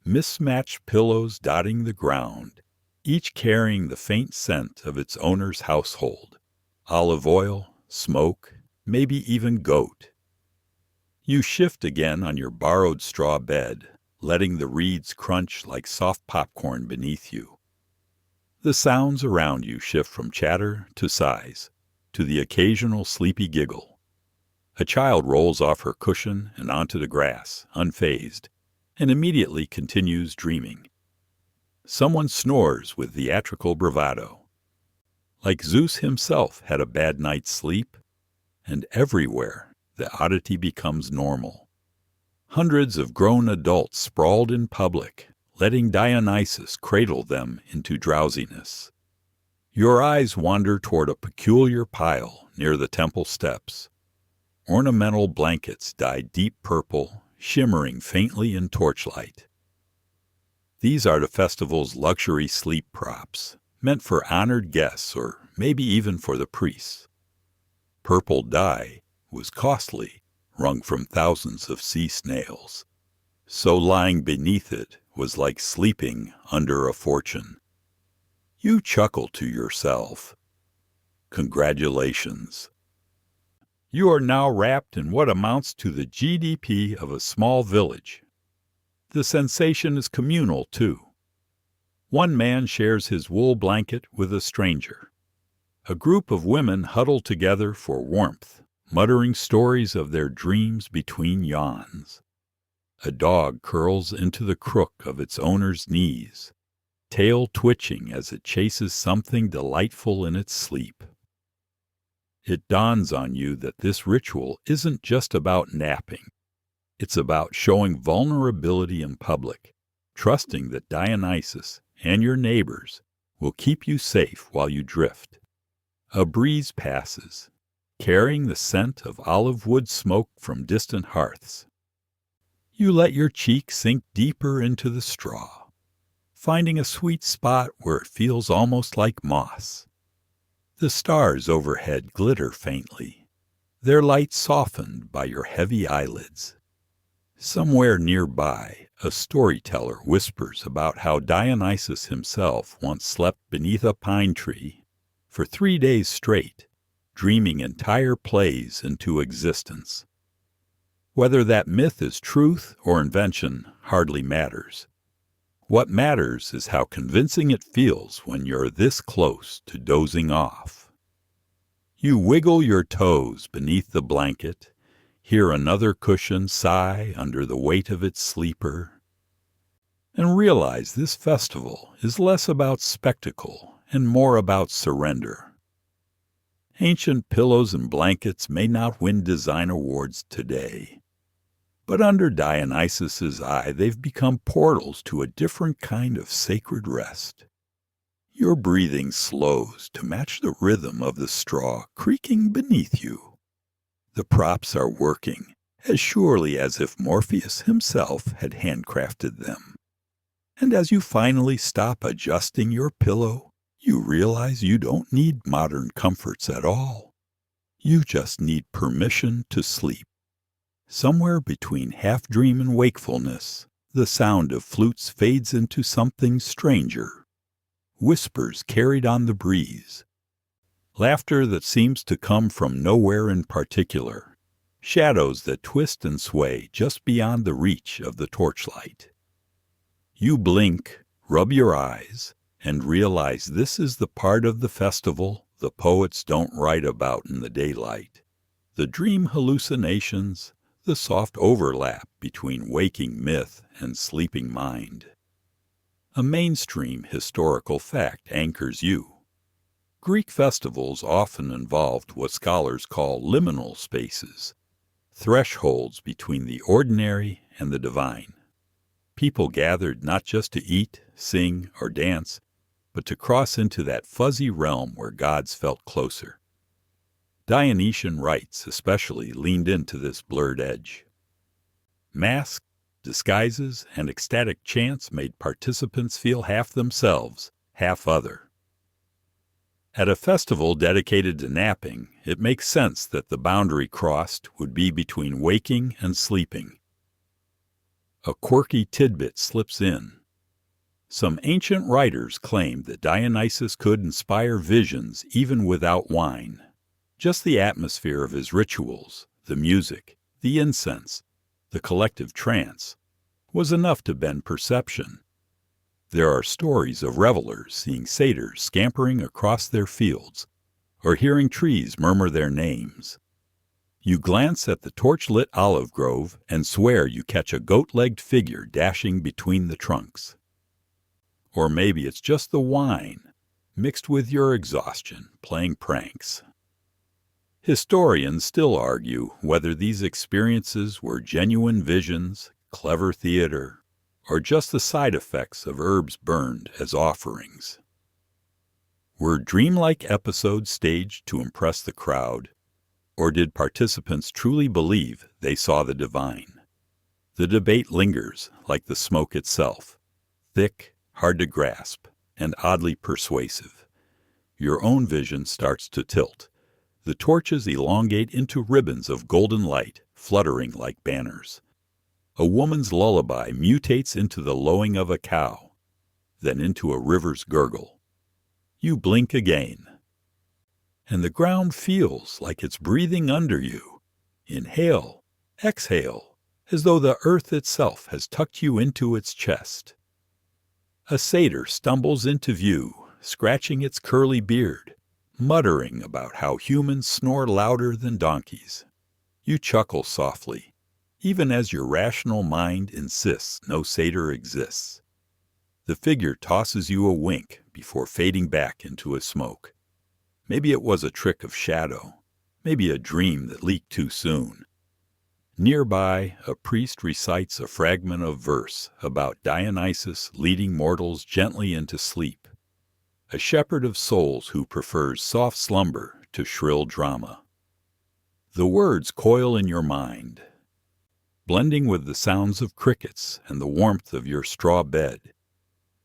Mismatched pillows dotting the ground, each carrying the faint scent of its owner's household. Olive oil, smoke, maybe even goat. You shift again on your borrowed straw bed, letting the reeds crunch like soft popcorn beneath you. The sounds around you shift from chatter to sighs, to the occasional sleepy giggle. A child rolls off her cushion and onto the grass, unfazed, and immediately continues dreaming. Someone snores with theatrical bravado. Like Zeus himself had a bad night's sleep, and everywhere the oddity becomes normal. Hundreds of grown adults sprawled in public, letting Dionysus cradle them into drowsiness. Your eyes wander toward a peculiar pile near the temple steps. Ornamental blankets dyed deep purple, shimmering faintly in torchlight. These are the festival's luxury sleep props, meant for honored guests or maybe even for the priests. Purple dye was costly, wrung from thousands of sea snails. So lying beneath it was like sleeping under a fortune. You chuckle to yourself. Congratulations. You are now wrapped in what amounts to the GDP of a small village. The sensation is communal, too. One man shares his wool blanket with a stranger. A group of women huddle together for warmth, muttering stories of their dreams between yawns. A dog curls into the crook of its owner's knees, tail twitching as it chases something delightful in its sleep. It dawns on you that this ritual isn't just about napping. It's about showing vulnerability in public, trusting that Dionysus and your neighbors will keep you safe while you drift. A breeze passes, carrying the scent of olive wood smoke from distant hearths. You let your cheek sink deeper into the straw, finding a sweet spot where it feels almost like moss. The stars overhead glitter faintly, their light softened by your heavy eyelids. Somewhere nearby, a storyteller whispers about how Dionysus himself once slept beneath a pine tree for 3 days straight, dreaming entire plays into existence. Whether that myth is truth or invention hardly matters. What matters is how convincing it feels when you're this close to dozing off. You wiggle your toes beneath the blanket, hear another cushion sigh under the weight of its sleeper, and realize this festival is less about spectacle and more about surrender. Ancient pillows and blankets may not win design awards today, but under Dionysus's eye they've become portals to a different kind of sacred rest. Your breathing slows to match the rhythm of the straw creaking beneath you. The props are working as surely as if Morpheus himself had handcrafted them. And as you finally stop adjusting your pillow, you realize you don't need modern comforts at all. You just need permission to sleep. Somewhere between half-dream and wakefulness, the sound of flutes fades into something stranger. Whispers carried on the breeze. Laughter that seems to come from nowhere in particular. Shadows that twist and sway just beyond the reach of the torchlight. You blink, rub your eyes, and realize this is the part of the festival the poets don't write about in the daylight. The dream hallucinations, the soft overlap between waking myth and sleeping mind. A mainstream historical fact anchors you. Greek festivals often involved what scholars call liminal spaces, thresholds between the ordinary and the divine. People gathered not just to eat, sing, or dance, but to cross into that fuzzy realm where gods felt closer. Dionysian rites especially leaned into this blurred edge. Masks, disguises, and ecstatic chants made participants feel half themselves, half other. At a festival dedicated to napping, it makes sense that the boundary crossed would be between waking and sleeping. A quirky tidbit slips in. Some ancient writers claimed that Dionysus could inspire visions even without wine. Just the atmosphere of his rituals, the music, the incense, the collective trance, was enough to bend perception. There are stories of revelers seeing satyrs scampering across their fields, or hearing trees murmur their names. You glance at the torch-lit olive grove and swear you catch a goat-legged figure dashing between the trunks. Or maybe it's just the wine, mixed with your exhaustion, playing pranks. Historians still argue whether these experiences were genuine visions, clever theater, or just the side effects of herbs burned as offerings. Were dreamlike episodes staged to impress the crowd, or did participants truly believe they saw the divine? The debate lingers like the smoke itself, thick, hard to grasp, and oddly persuasive. Your own vision starts to tilt. The torches elongate into ribbons of golden light, fluttering like banners. A woman's lullaby mutates into the lowing of a cow, then into a river's gurgle. You blink again, and the ground feels like it's breathing under you. Inhale, exhale, as though the earth itself has tucked you into its chest. A satyr stumbles into view, scratching its curly beard, muttering about how humans snore louder than donkeys. You chuckle softly, even as your rational mind insists no satyr exists. The figure tosses you a wink before fading back into a smoke. Maybe it was a trick of shadow, maybe a dream that leaked too soon. Nearby, a priest recites a fragment of verse about Dionysus leading mortals gently into sleep, a shepherd of souls who prefers soft slumber to shrill drama. The words coil in your mind, blending with the sounds of crickets and the warmth of your straw bed.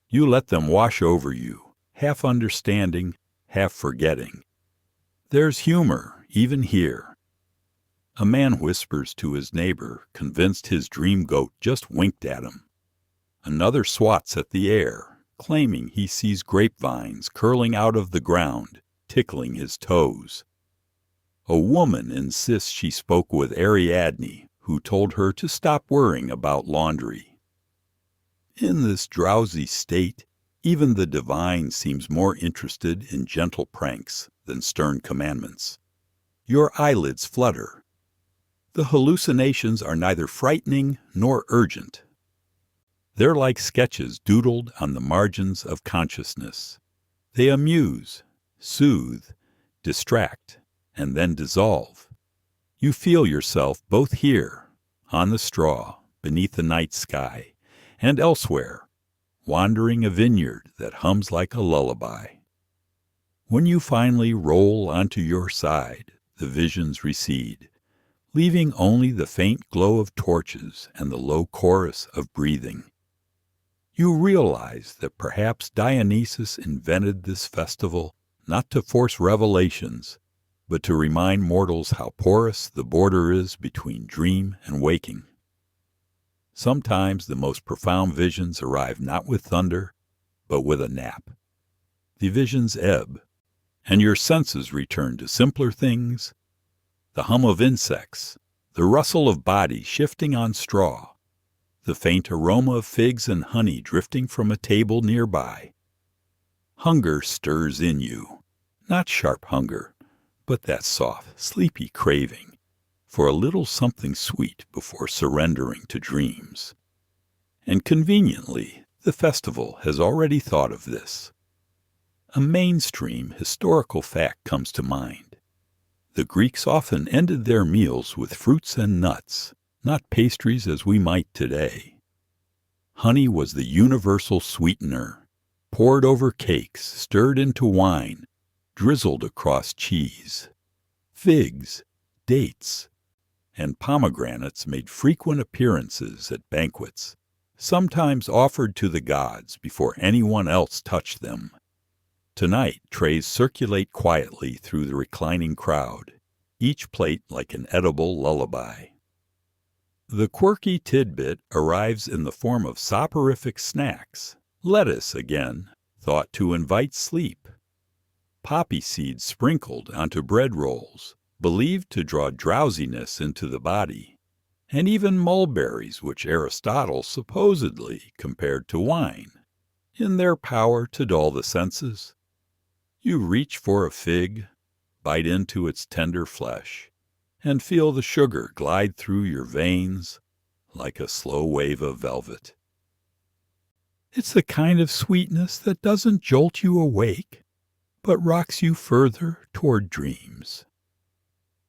You let them wash over you, half understanding, half forgetting. There's humor, even here. A man whispers to his neighbor, convinced his dream goat just winked at him. Another swats at the air, claiming he sees grapevines curling out of the ground, tickling his toes. A woman insists she spoke with Ariadne, who told her to stop worrying about laundry. In this drowsy state, even the divine seems more interested in gentle pranks than stern commandments. Your eyelids flutter. The hallucinations are neither frightening nor urgent. They're like sketches doodled on the margins of consciousness. They amuse, soothe, distract, and then dissolve. You feel yourself both here, on the straw, beneath the night sky, and elsewhere, wandering a vineyard that hums like a lullaby. When you finally roll onto your side, the visions recede, leaving only the faint glow of torches and the low chorus of breathing. You realize that perhaps Dionysus invented this festival not to force revelations, but to remind mortals how porous the border is between dream and waking. Sometimes the most profound visions arrive not with thunder, but with a nap. The visions ebb, and your senses return to simpler things: the hum of insects, the rustle of bodies shifting on straw, the faint aroma of figs and honey drifting from a table nearby. Hunger stirs in you, not sharp hunger, but that soft, sleepy craving for a little something sweet before surrendering to dreams. And conveniently, the festival has already thought of this. A mainstream historical fact comes to mind. The Greeks often ended their meals with fruits and nuts, not pastries as we might today. Honey was the universal sweetener, poured over cakes, stirred into wine, drizzled across cheese. Figs, dates, and pomegranates made frequent appearances at banquets, sometimes offered to the gods before anyone else touched them. Tonight, trays circulate quietly through the reclining crowd, each plate like an edible lullaby. The quirky tidbit arrives in the form of soporific snacks. Lettuce, again, thought to invite sleep. Poppy seeds sprinkled onto bread rolls, believed to draw drowsiness into the body, and even mulberries, which Aristotle supposedly compared to wine, in their power to dull the senses. You reach for a fig, bite into its tender flesh, and feel the sugar glide through your veins like a slow wave of velvet. It's the kind of sweetness that doesn't jolt you awake, but rocks you further toward dreams.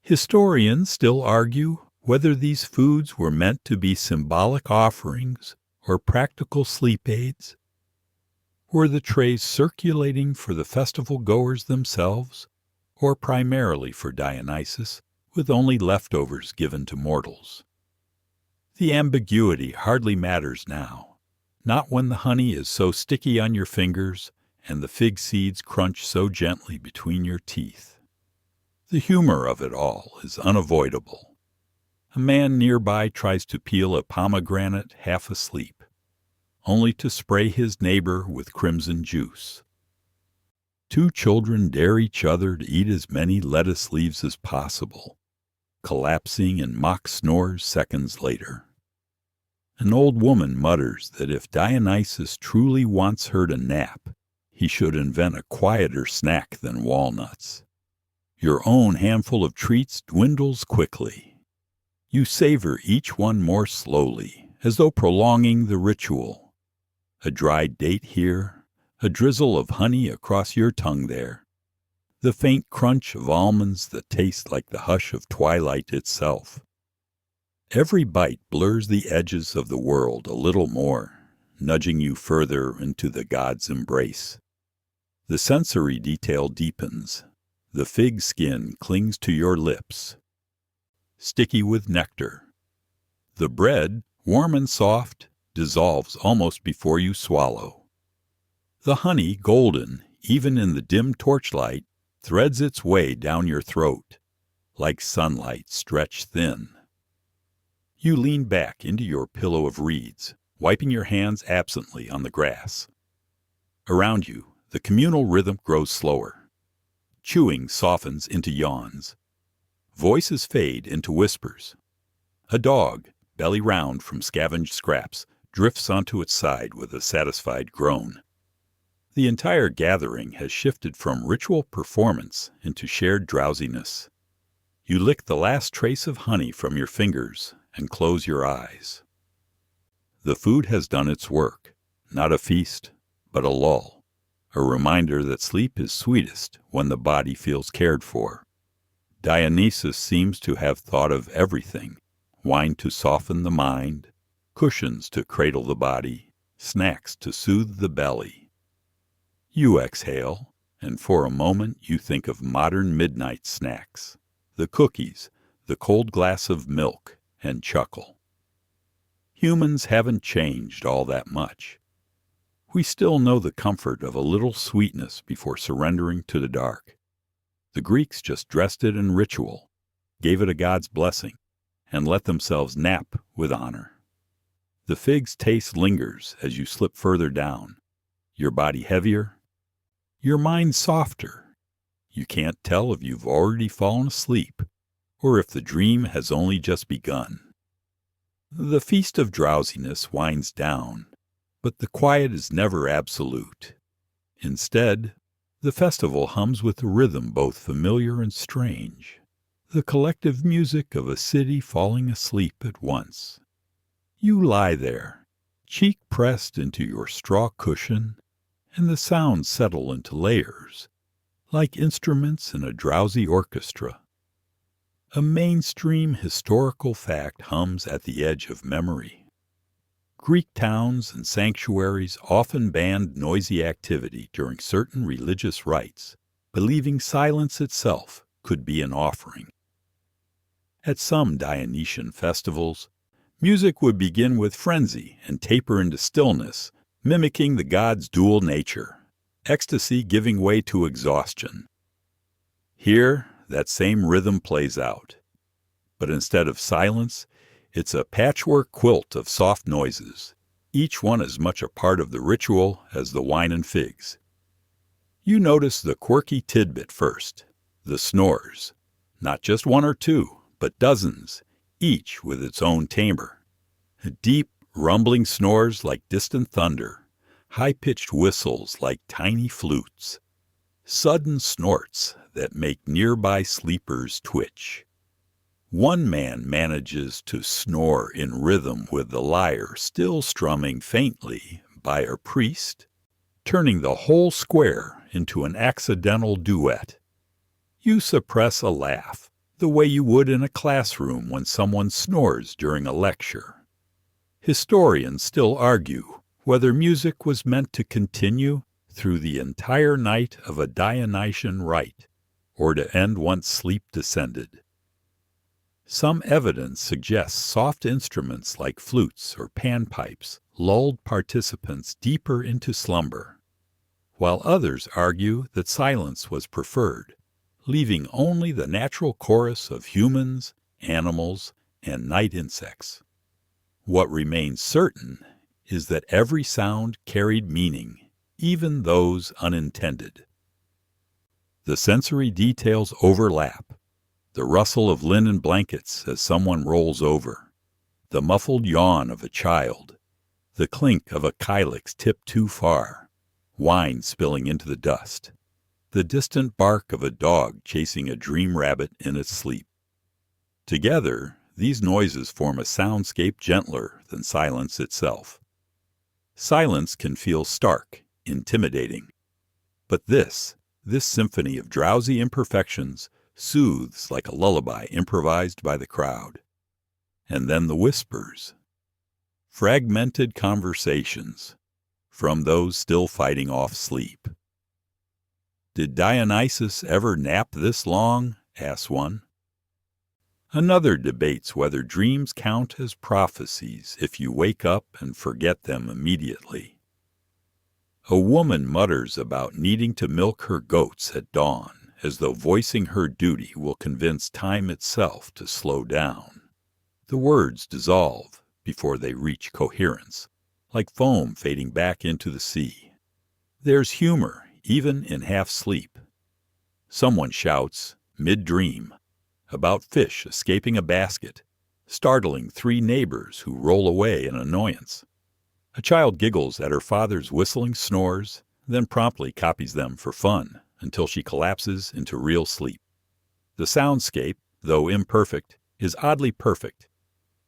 Historians still argue whether these foods were meant to be symbolic offerings or practical sleep aids. Were the trays circulating for the festival goers themselves, or primarily for Dionysus, with only leftovers given to mortals? The ambiguity hardly matters now, not when the honey is so sticky on your fingers and the fig seeds crunch so gently between your teeth. The humor of it all is unavoidable. A man nearby tries to peel a pomegranate half asleep, only to spray his neighbor with crimson juice. Two children dare each other to eat as many lettuce leaves as possible, collapsing in mock snores seconds later. An old woman mutters that if Dionysus truly wants her to nap, he should invent a quieter snack than walnuts. Your own handful of treats dwindles quickly. You savor each one more slowly, as though prolonging the ritual. A dried date here, a drizzle of honey across your tongue there, the faint crunch of almonds that taste like the hush of twilight itself. Every bite blurs the edges of the world a little more, nudging you further into the god's embrace. The sensory detail deepens. The fig skin clings to your lips, sticky with nectar. The bread, warm and soft, dissolves almost before you swallow. The honey, golden, even in the dim torchlight, threads its way down your throat, like sunlight stretched thin. You lean back into your pillow of reeds, wiping your hands absently on the grass. Around you, the communal rhythm grows slower. Chewing softens into yawns. Voices fade into whispers. A dog, belly round from scavenged scraps, drifts onto its side with a satisfied groan. The entire gathering has shifted from ritual performance into shared drowsiness. You lick the last trace of honey from your fingers and close your eyes. The food has done its work, not a feast, but a lull, a reminder that sleep is sweetest when the body feels cared for. Dionysus seems to have thought of everything: wine to soften the mind, cushions to cradle the body, snacks to soothe the belly. You exhale, and for a moment you think of modern midnight snacks, the cookies, the cold glass of milk, and chuckle. Humans haven't changed all that much. We still know the comfort of a little sweetness before surrendering to the dark. The Greeks just dressed it in ritual, gave it a god's blessing, and let themselves nap with honor. The fig's taste lingers as you slip further down, your body heavier, your mind softer. You can't tell if you've already fallen asleep or if the dream has only just begun. The feast of drowsiness winds down, but the quiet is never absolute. Instead, the festival hums with a rhythm both familiar and strange, the collective music of a city falling asleep at once. You lie there, cheek pressed into your straw cushion, and the sounds settle into layers, like instruments in a drowsy orchestra. A mainstream historical fact hums at the edge of memory. Greek towns and sanctuaries often banned noisy activity during certain religious rites, believing silence itself could be an offering. At some Dionysian festivals, music would begin with frenzy and taper into stillness, mimicking the god's dual nature, ecstasy giving way to exhaustion. Here, that same rhythm plays out. But instead of silence, it's a patchwork quilt of soft noises, each one as much a part of the ritual as the wine and figs. You notice the quirky tidbit first, the snores, not just one or two, but dozens, each with its own timbre. Deep, rumbling snores like distant thunder, high-pitched whistles like tiny flutes, sudden snorts that make nearby sleepers twitch. One man manages to snore in rhythm with the lyre still strumming faintly by a priest, turning the whole square into an accidental duet. You suppress a laugh, the way you would in a classroom when someone snores during a lecture. Historians still argue whether music was meant to continue through the entire night of a Dionysian rite, or to end once sleep descended. Some evidence suggests soft instruments like flutes or panpipes lulled participants deeper into slumber, while others argue that silence was preferred, leaving only the natural chorus of humans, animals, and night insects. What remains certain is that every sound carried meaning, even those unintended. The sensory details overlap. The rustle of linen blankets as someone rolls over, the muffled yawn of a child, the clink of a kylix tipped too far, wine spilling into the dust, the distant bark of a dog chasing a dream rabbit in its sleep. Together, these noises form a soundscape gentler than silence itself. Silence can feel stark, intimidating. But this symphony of drowsy imperfections soothes like a lullaby improvised by the crowd. And then the whispers. Fragmented conversations from those still fighting off sleep. Did Dionysus ever nap this long? Asks one. Another debates whether dreams count as prophecies if you wake up and forget them immediately. A woman mutters about needing to milk her goats at dawn, as though voicing her duty will convince time itself to slow down. The words dissolve before they reach coherence, like foam fading back into the sea. There's humor, even in half-sleep. Someone shouts, mid-dream, about fish escaping a basket, startling 3 neighbors who roll away in annoyance. A child giggles at her father's whistling snores, then promptly copies them for fun until she collapses into real sleep. The soundscape, though imperfect, is oddly perfect.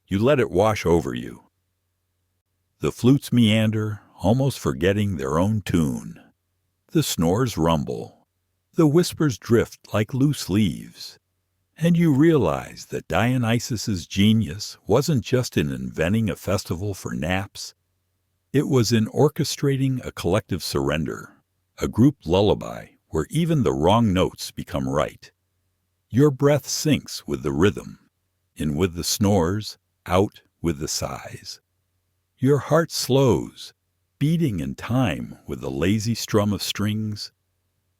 You let it wash over you. The flutes meander, almost forgetting their own tune. The snores rumble. The whispers drift like loose leaves. And you realize that Dionysus's genius wasn't just in inventing a festival for naps. It was in orchestrating a collective surrender, a group lullaby where even the wrong notes become right. Your breath syncs with the rhythm, in with the snores, out with the sighs. Your heart slows, beating in time with the lazy strum of strings.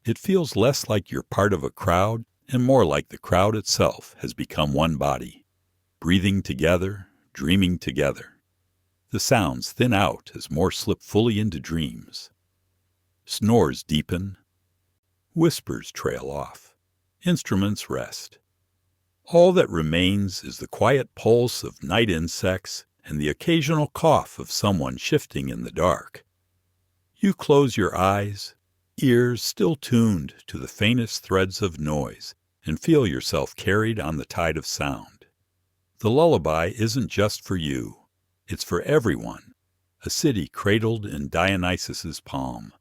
It feels less like you're part of a crowd and more like the crowd itself has become one body, breathing together, dreaming together. The sounds thin out as more slip fully into dreams. Snores deepen. Whispers trail off. Instruments rest. All that remains is the quiet pulse of night insects and the occasional cough of someone shifting in the dark. You close your eyes, ears still tuned to the faintest threads of noise, and feel yourself carried on the tide of sound. The lullaby isn't just for you. It's for everyone, a city cradled in Dionysus's palm,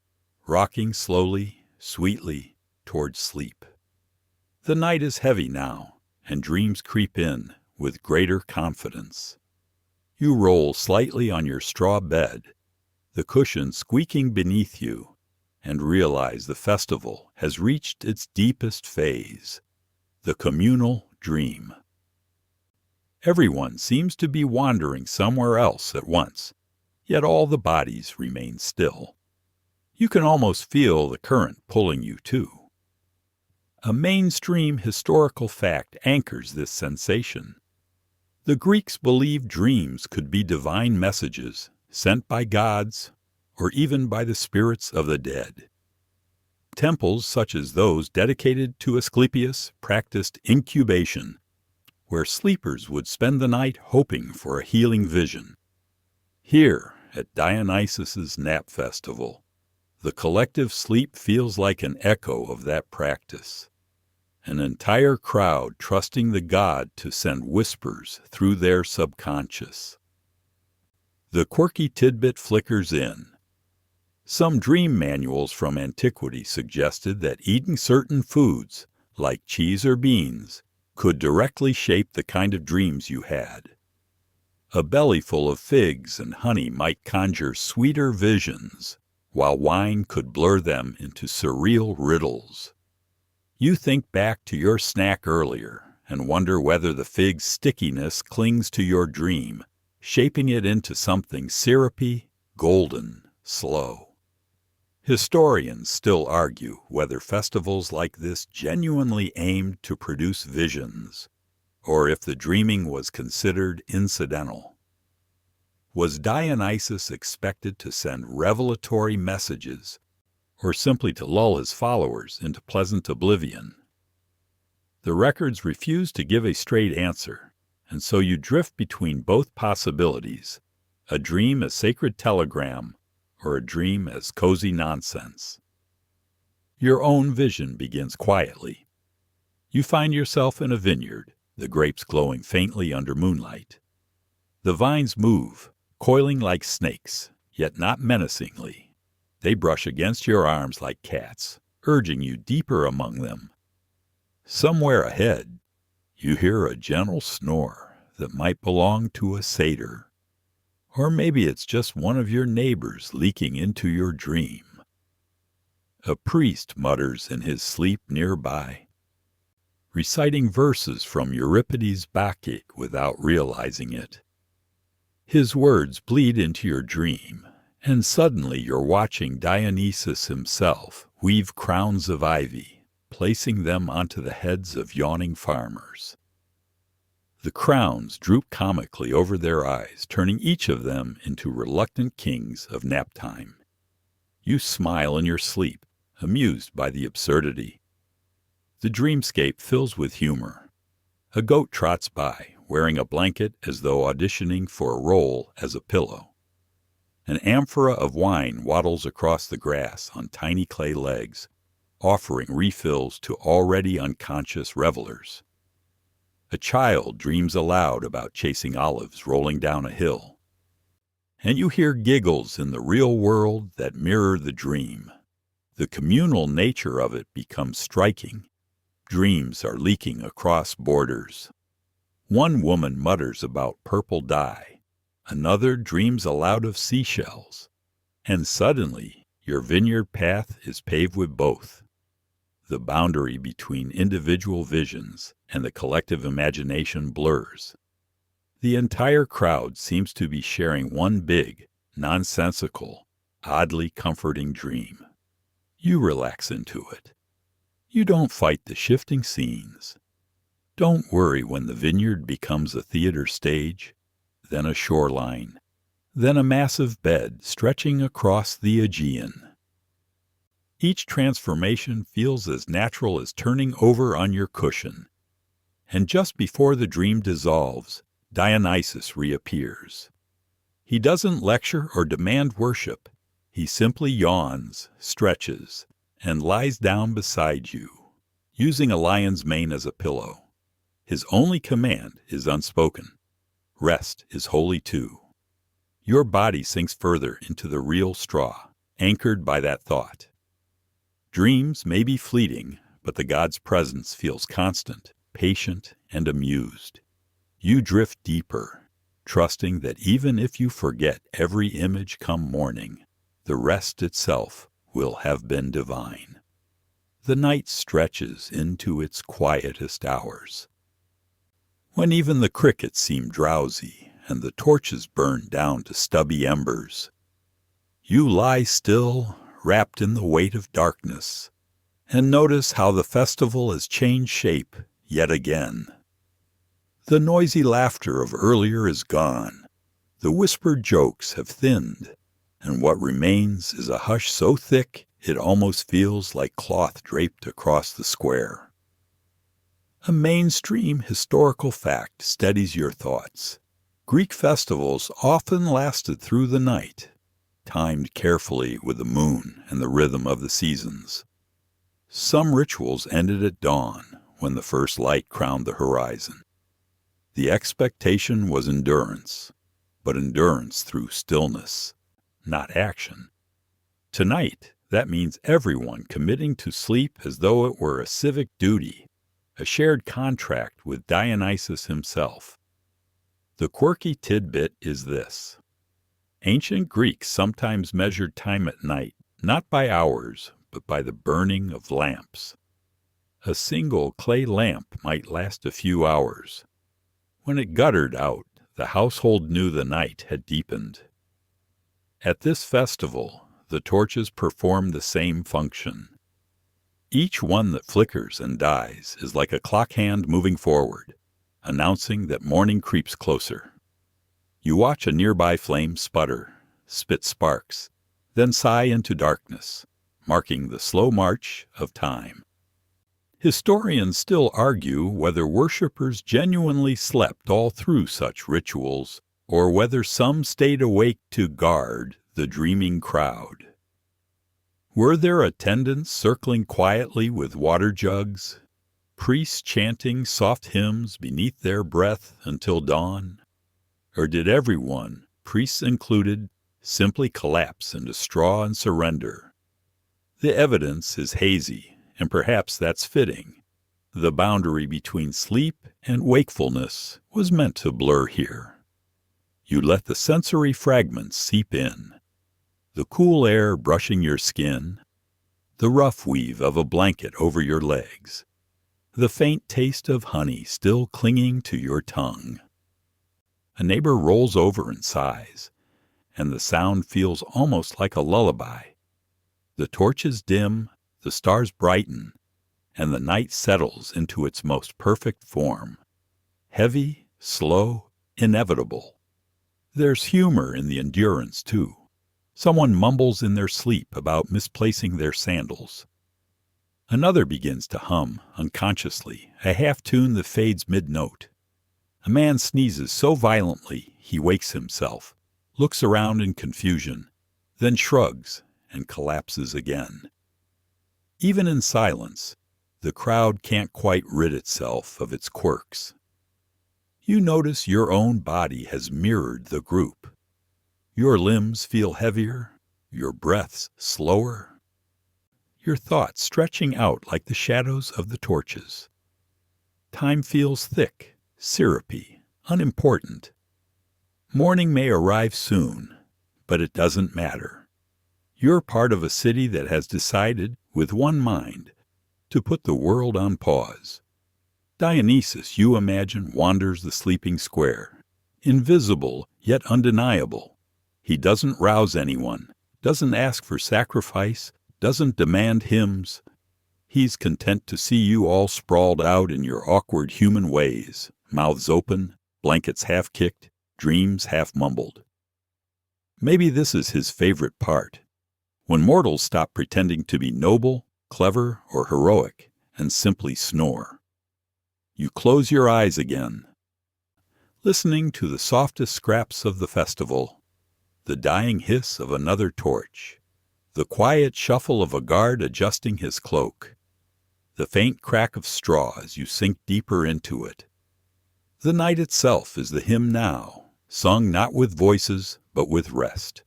rocking slowly, sweetly, towards sleep. The night is heavy now, and dreams creep in with greater confidence. You roll slightly on your straw bed, the cushion squeaking beneath you, and realize the festival has reached its deepest phase, the communal dream. Everyone seems to be wandering somewhere else at once, yet all the bodies remain still. You can almost feel the current pulling you too. A mainstream historical fact anchors this sensation. The Greeks believed dreams could be divine messages sent by gods or even by the spirits of the dead. Temples such as those dedicated to Asclepius practiced incubation, where sleepers would spend the night hoping for a healing vision. Here, at Dionysus's nap festival, the collective sleep feels like an echo of that practice. An entire crowd trusting the god to send whispers through their subconscious. The quirky tidbit flickers in. Some dream manuals from antiquity suggested that eating certain foods, like cheese or beans, could directly shape the kind of dreams you had. A belly full of figs and honey might conjure sweeter visions, while wine could blur them into surreal riddles. You think back to your snack earlier and wonder whether the fig's stickiness clings to your dream, shaping it into something syrupy, golden, slow. Historians still argue whether festivals like this genuinely aimed to produce visions, or if the dreaming was considered incidental. Was Dionysus expected to send revelatory messages, or simply to lull his followers into pleasant oblivion? The records refuse to give a straight answer, and so you drift between both possibilities, a dream as sacred telegram, or a dream as cozy nonsense. Your own vision begins quietly. You find yourself in a vineyard, the grapes glowing faintly under moonlight. The vines move, coiling like snakes, yet not menacingly. They brush against your arms like cats, urging you deeper among them. Somewhere ahead, you hear a gentle snore that might belong to a satyr. Or maybe it's just one of your neighbors leaking into your dream. A priest mutters in his sleep nearby, reciting verses from Euripides' Bacchic without realizing it. His words bleed into your dream, and suddenly you're watching Dionysus himself weave crowns of ivy, placing them onto the heads of yawning farmers. The crowns droop comically over their eyes, turning each of them into reluctant kings of nap time. You smile in your sleep, amused by the absurdity. The dreamscape fills with humor. A goat trots by, wearing a blanket as though auditioning for a role as a pillow. An amphora of wine waddles across the grass on tiny clay legs, offering refills to already unconscious revelers. A child dreams aloud about chasing olives rolling down a hill. And you hear giggles in the real world that mirror the dream. The communal nature of it becomes striking. Dreams are leaking across borders. One woman mutters about purple dye. Another dreams aloud of seashells. And suddenly, your vineyard path is paved with both. The boundary between individual visions and the collective imagination blurs. The entire crowd seems to be sharing one big, nonsensical, oddly comforting dream. You relax into it. You don't fight the shifting scenes. Don't worry when the vineyard becomes a theater stage, then a shoreline, then a massive bed stretching across the Aegean. Each transformation feels as natural as turning over on your cushion. And just before the dream dissolves, Dionysus reappears. He doesn't lecture or demand worship. He simply yawns, stretches, and lies down beside you, using a lion's mane as a pillow. His only command is unspoken. Rest is holy too. Your body sinks further into the real straw, anchored by that thought. Dreams may be fleeting, but the god's presence feels constant, patient, and amused. You drift deeper, trusting that even if you forget every image come morning, the rest itself will have been divine. The night stretches into its quietest hours. When even the crickets seem drowsy and the torches burn down to stubby embers, you lie still, wrapped in the weight of darkness, and notice how the festival has changed shape yet again. The noisy laughter of earlier is gone. The whispered jokes have thinned, and what remains is a hush so thick it almost feels like cloth draped across the square. A mainstream historical fact steadies your thoughts. Greek festivals often lasted through the night, timed carefully with the moon and the rhythm of the seasons. Some rituals ended at dawn, when the first light crowned the horizon. The expectation was endurance, but endurance through stillness, not action. Tonight, that means everyone committing to sleep as though it were a civic duty, a shared contract with Dionysus himself. The quirky tidbit is this. Ancient Greeks sometimes measured time at night, not by hours, but by the burning of lamps. A single clay lamp might last a few hours. When it guttered out, the household knew the night had deepened. At this festival, the torches perform the same function. Each one that flickers and dies is like a clock hand moving forward, announcing that morning creeps closer. You watch a nearby flame sputter, spit sparks, then sigh into darkness, marking the slow march of time. Historians still argue whether worshippers genuinely slept all through such rituals, or whether some stayed awake to guard the dreaming crowd. Were there attendants circling quietly with water jugs, priests chanting soft hymns beneath their breath until dawn? Or did everyone, priests included, simply collapse into straw and surrender? The evidence is hazy, and perhaps that's fitting. The boundary between sleep and wakefulness was meant to blur here. You let the sensory fragments seep in. The cool air brushing your skin, the rough weave of a blanket over your legs, the faint taste of honey still clinging to your tongue. A neighbor rolls over and sighs, and the sound feels almost like a lullaby. The torches dim, the stars brighten, and the night settles into its most perfect form. Heavy, slow, inevitable. There's humor in the endurance, too. Someone mumbles in their sleep about misplacing their sandals. Another begins to hum, unconsciously, a half-tune that fades mid-note. A man sneezes so violently he wakes himself, looks around in confusion, then shrugs and collapses again. Even in silence, the crowd can't quite rid itself of its quirks. You notice your own body has mirrored the group. Your limbs feel heavier, your breaths slower. your thoughts stretching out like the shadows of the torches. Time feels thick, syrupy, unimportant. Morning may arrive soon, but it doesn't matter. You're part of a city that has decided, with one mind, to put the world on pause. Dionysus, you imagine, wanders the sleeping square, invisible yet undeniable. He doesn't rouse anyone, doesn't ask for sacrifice, doesn't demand hymns. He's content to see you all sprawled out in your awkward human ways, mouths open, blankets half-kicked, dreams half-mumbled. Maybe this is his favorite part, when mortals stop pretending to be noble, clever, or heroic, and simply snore. You close your eyes again, listening to the softest scraps of the festival, the dying hiss of another torch, the quiet shuffle of a guard adjusting his cloak, the faint crack of straw as you sink deeper into it. The night itself is the hymn now, sung not with voices, but with rest.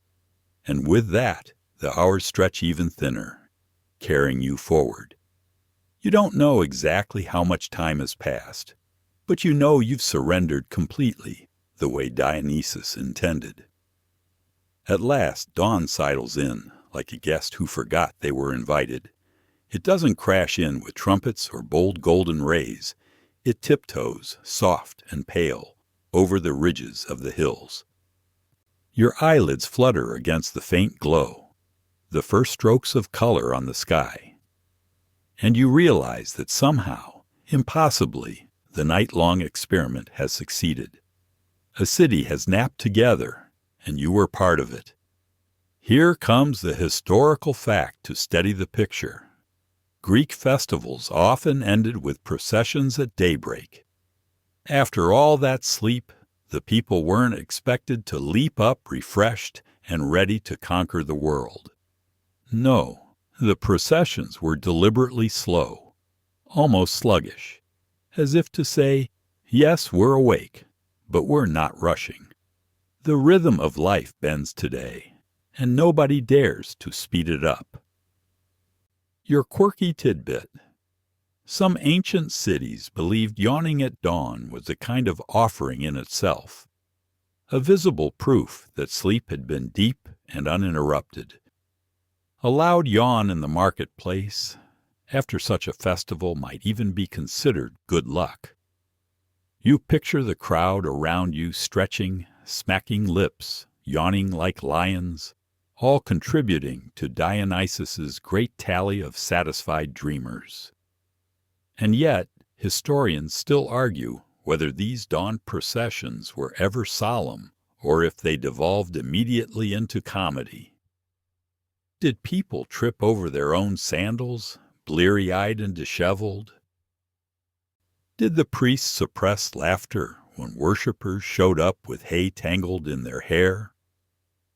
And with that, the hours stretch even thinner, carrying you forward. You don't know exactly how much time has passed, but you know you've surrendered completely, the way Dionysus intended. At last, dawn sidles in, like a guest who forgot they were invited. It doesn't crash in with trumpets or bold golden rays. It tiptoes, soft and pale, over the ridges of the hills. Your eyelids flutter against the faint glow, the first strokes of color on the sky. And you realize that somehow, impossibly, the night-long experiment has succeeded. A city has napped together, and you were part of it. Here comes the historical fact to steady the picture. Greek festivals often ended with processions at daybreak. After all that sleep, the people weren't expected to leap up refreshed and ready to conquer the world. No, the processions were deliberately slow, almost sluggish, as if to say, yes, we're awake, but we're not rushing. The rhythm of life bends today, and nobody dares to speed it up. Your quirky tidbit. Some ancient cities believed yawning at dawn was a kind of offering in itself, a visible proof that sleep had been deep and uninterrupted. A loud yawn in the marketplace, after such a festival, might even be considered good luck. You picture the crowd around you stretching, smacking lips, yawning like lions, all contributing to Dionysus's great tally of satisfied dreamers. And yet, historians still argue whether these dawn processions were ever solemn or if they devolved immediately into comedy. Did people trip over their own sandals, bleary-eyed and disheveled? Did the priests suppress laughter when worshippers showed up with hay tangled in their hair?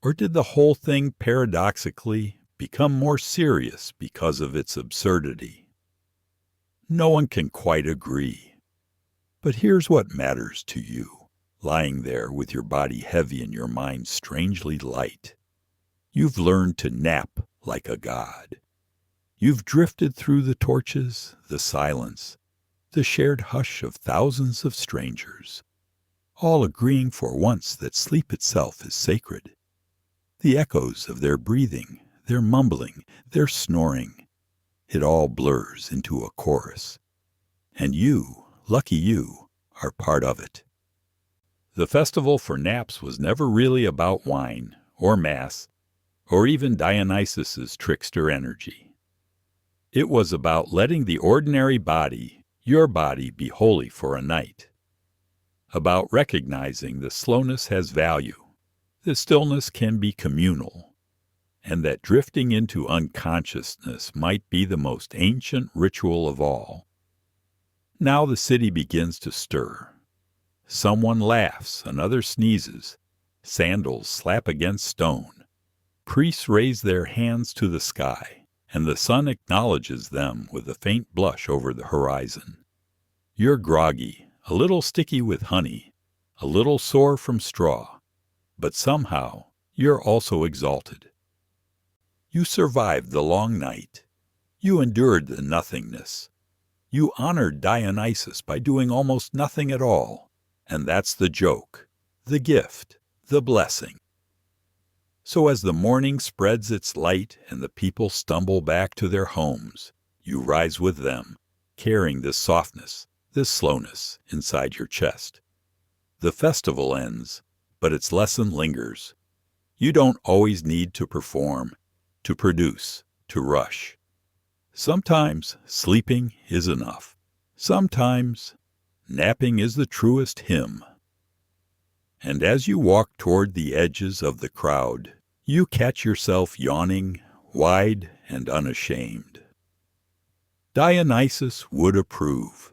Or did the whole thing paradoxically become more serious because of its absurdity? No one can quite agree. But here's what matters to you, lying there with your body heavy and your mind strangely light. You've learned to nap like a god. You've drifted through the torches, the silence, the shared hush of thousands of strangers, all agreeing for once that sleep itself is sacred. The echoes of their breathing, their mumbling, their snoring, it all blurs into a chorus. And you, lucky you, are part of it. The festival for naps was never really about wine, or mass, or even Dionysus's trickster energy. It was about letting the ordinary body, your body, be holy for a night. About recognizing that slowness has value, that stillness can be communal, and that drifting into unconsciousness might be the most ancient ritual of all. Now the city begins to stir. Someone laughs, another sneezes, sandals slap against stone. Priests raise their hands to the sky, and the sun acknowledges them with a faint blush over the horizon. You're groggy, a little sticky with honey, a little sore from straw, but somehow you're also exalted. You survived the long night. You endured the nothingness. You honored Dionysus by doing almost nothing at all. And that's the joke, the gift, the blessing. So as the morning spreads its light and the people stumble back to their homes, you rise with them, carrying this softness, this slowness inside your chest. The festival ends, but its lesson lingers. You don't always need to perform, to produce, to rush. Sometimes sleeping is enough. Sometimes napping is the truest hymn. And as you walk toward the edges of the crowd, you catch yourself yawning, wide and unashamed. Dionysus would approve.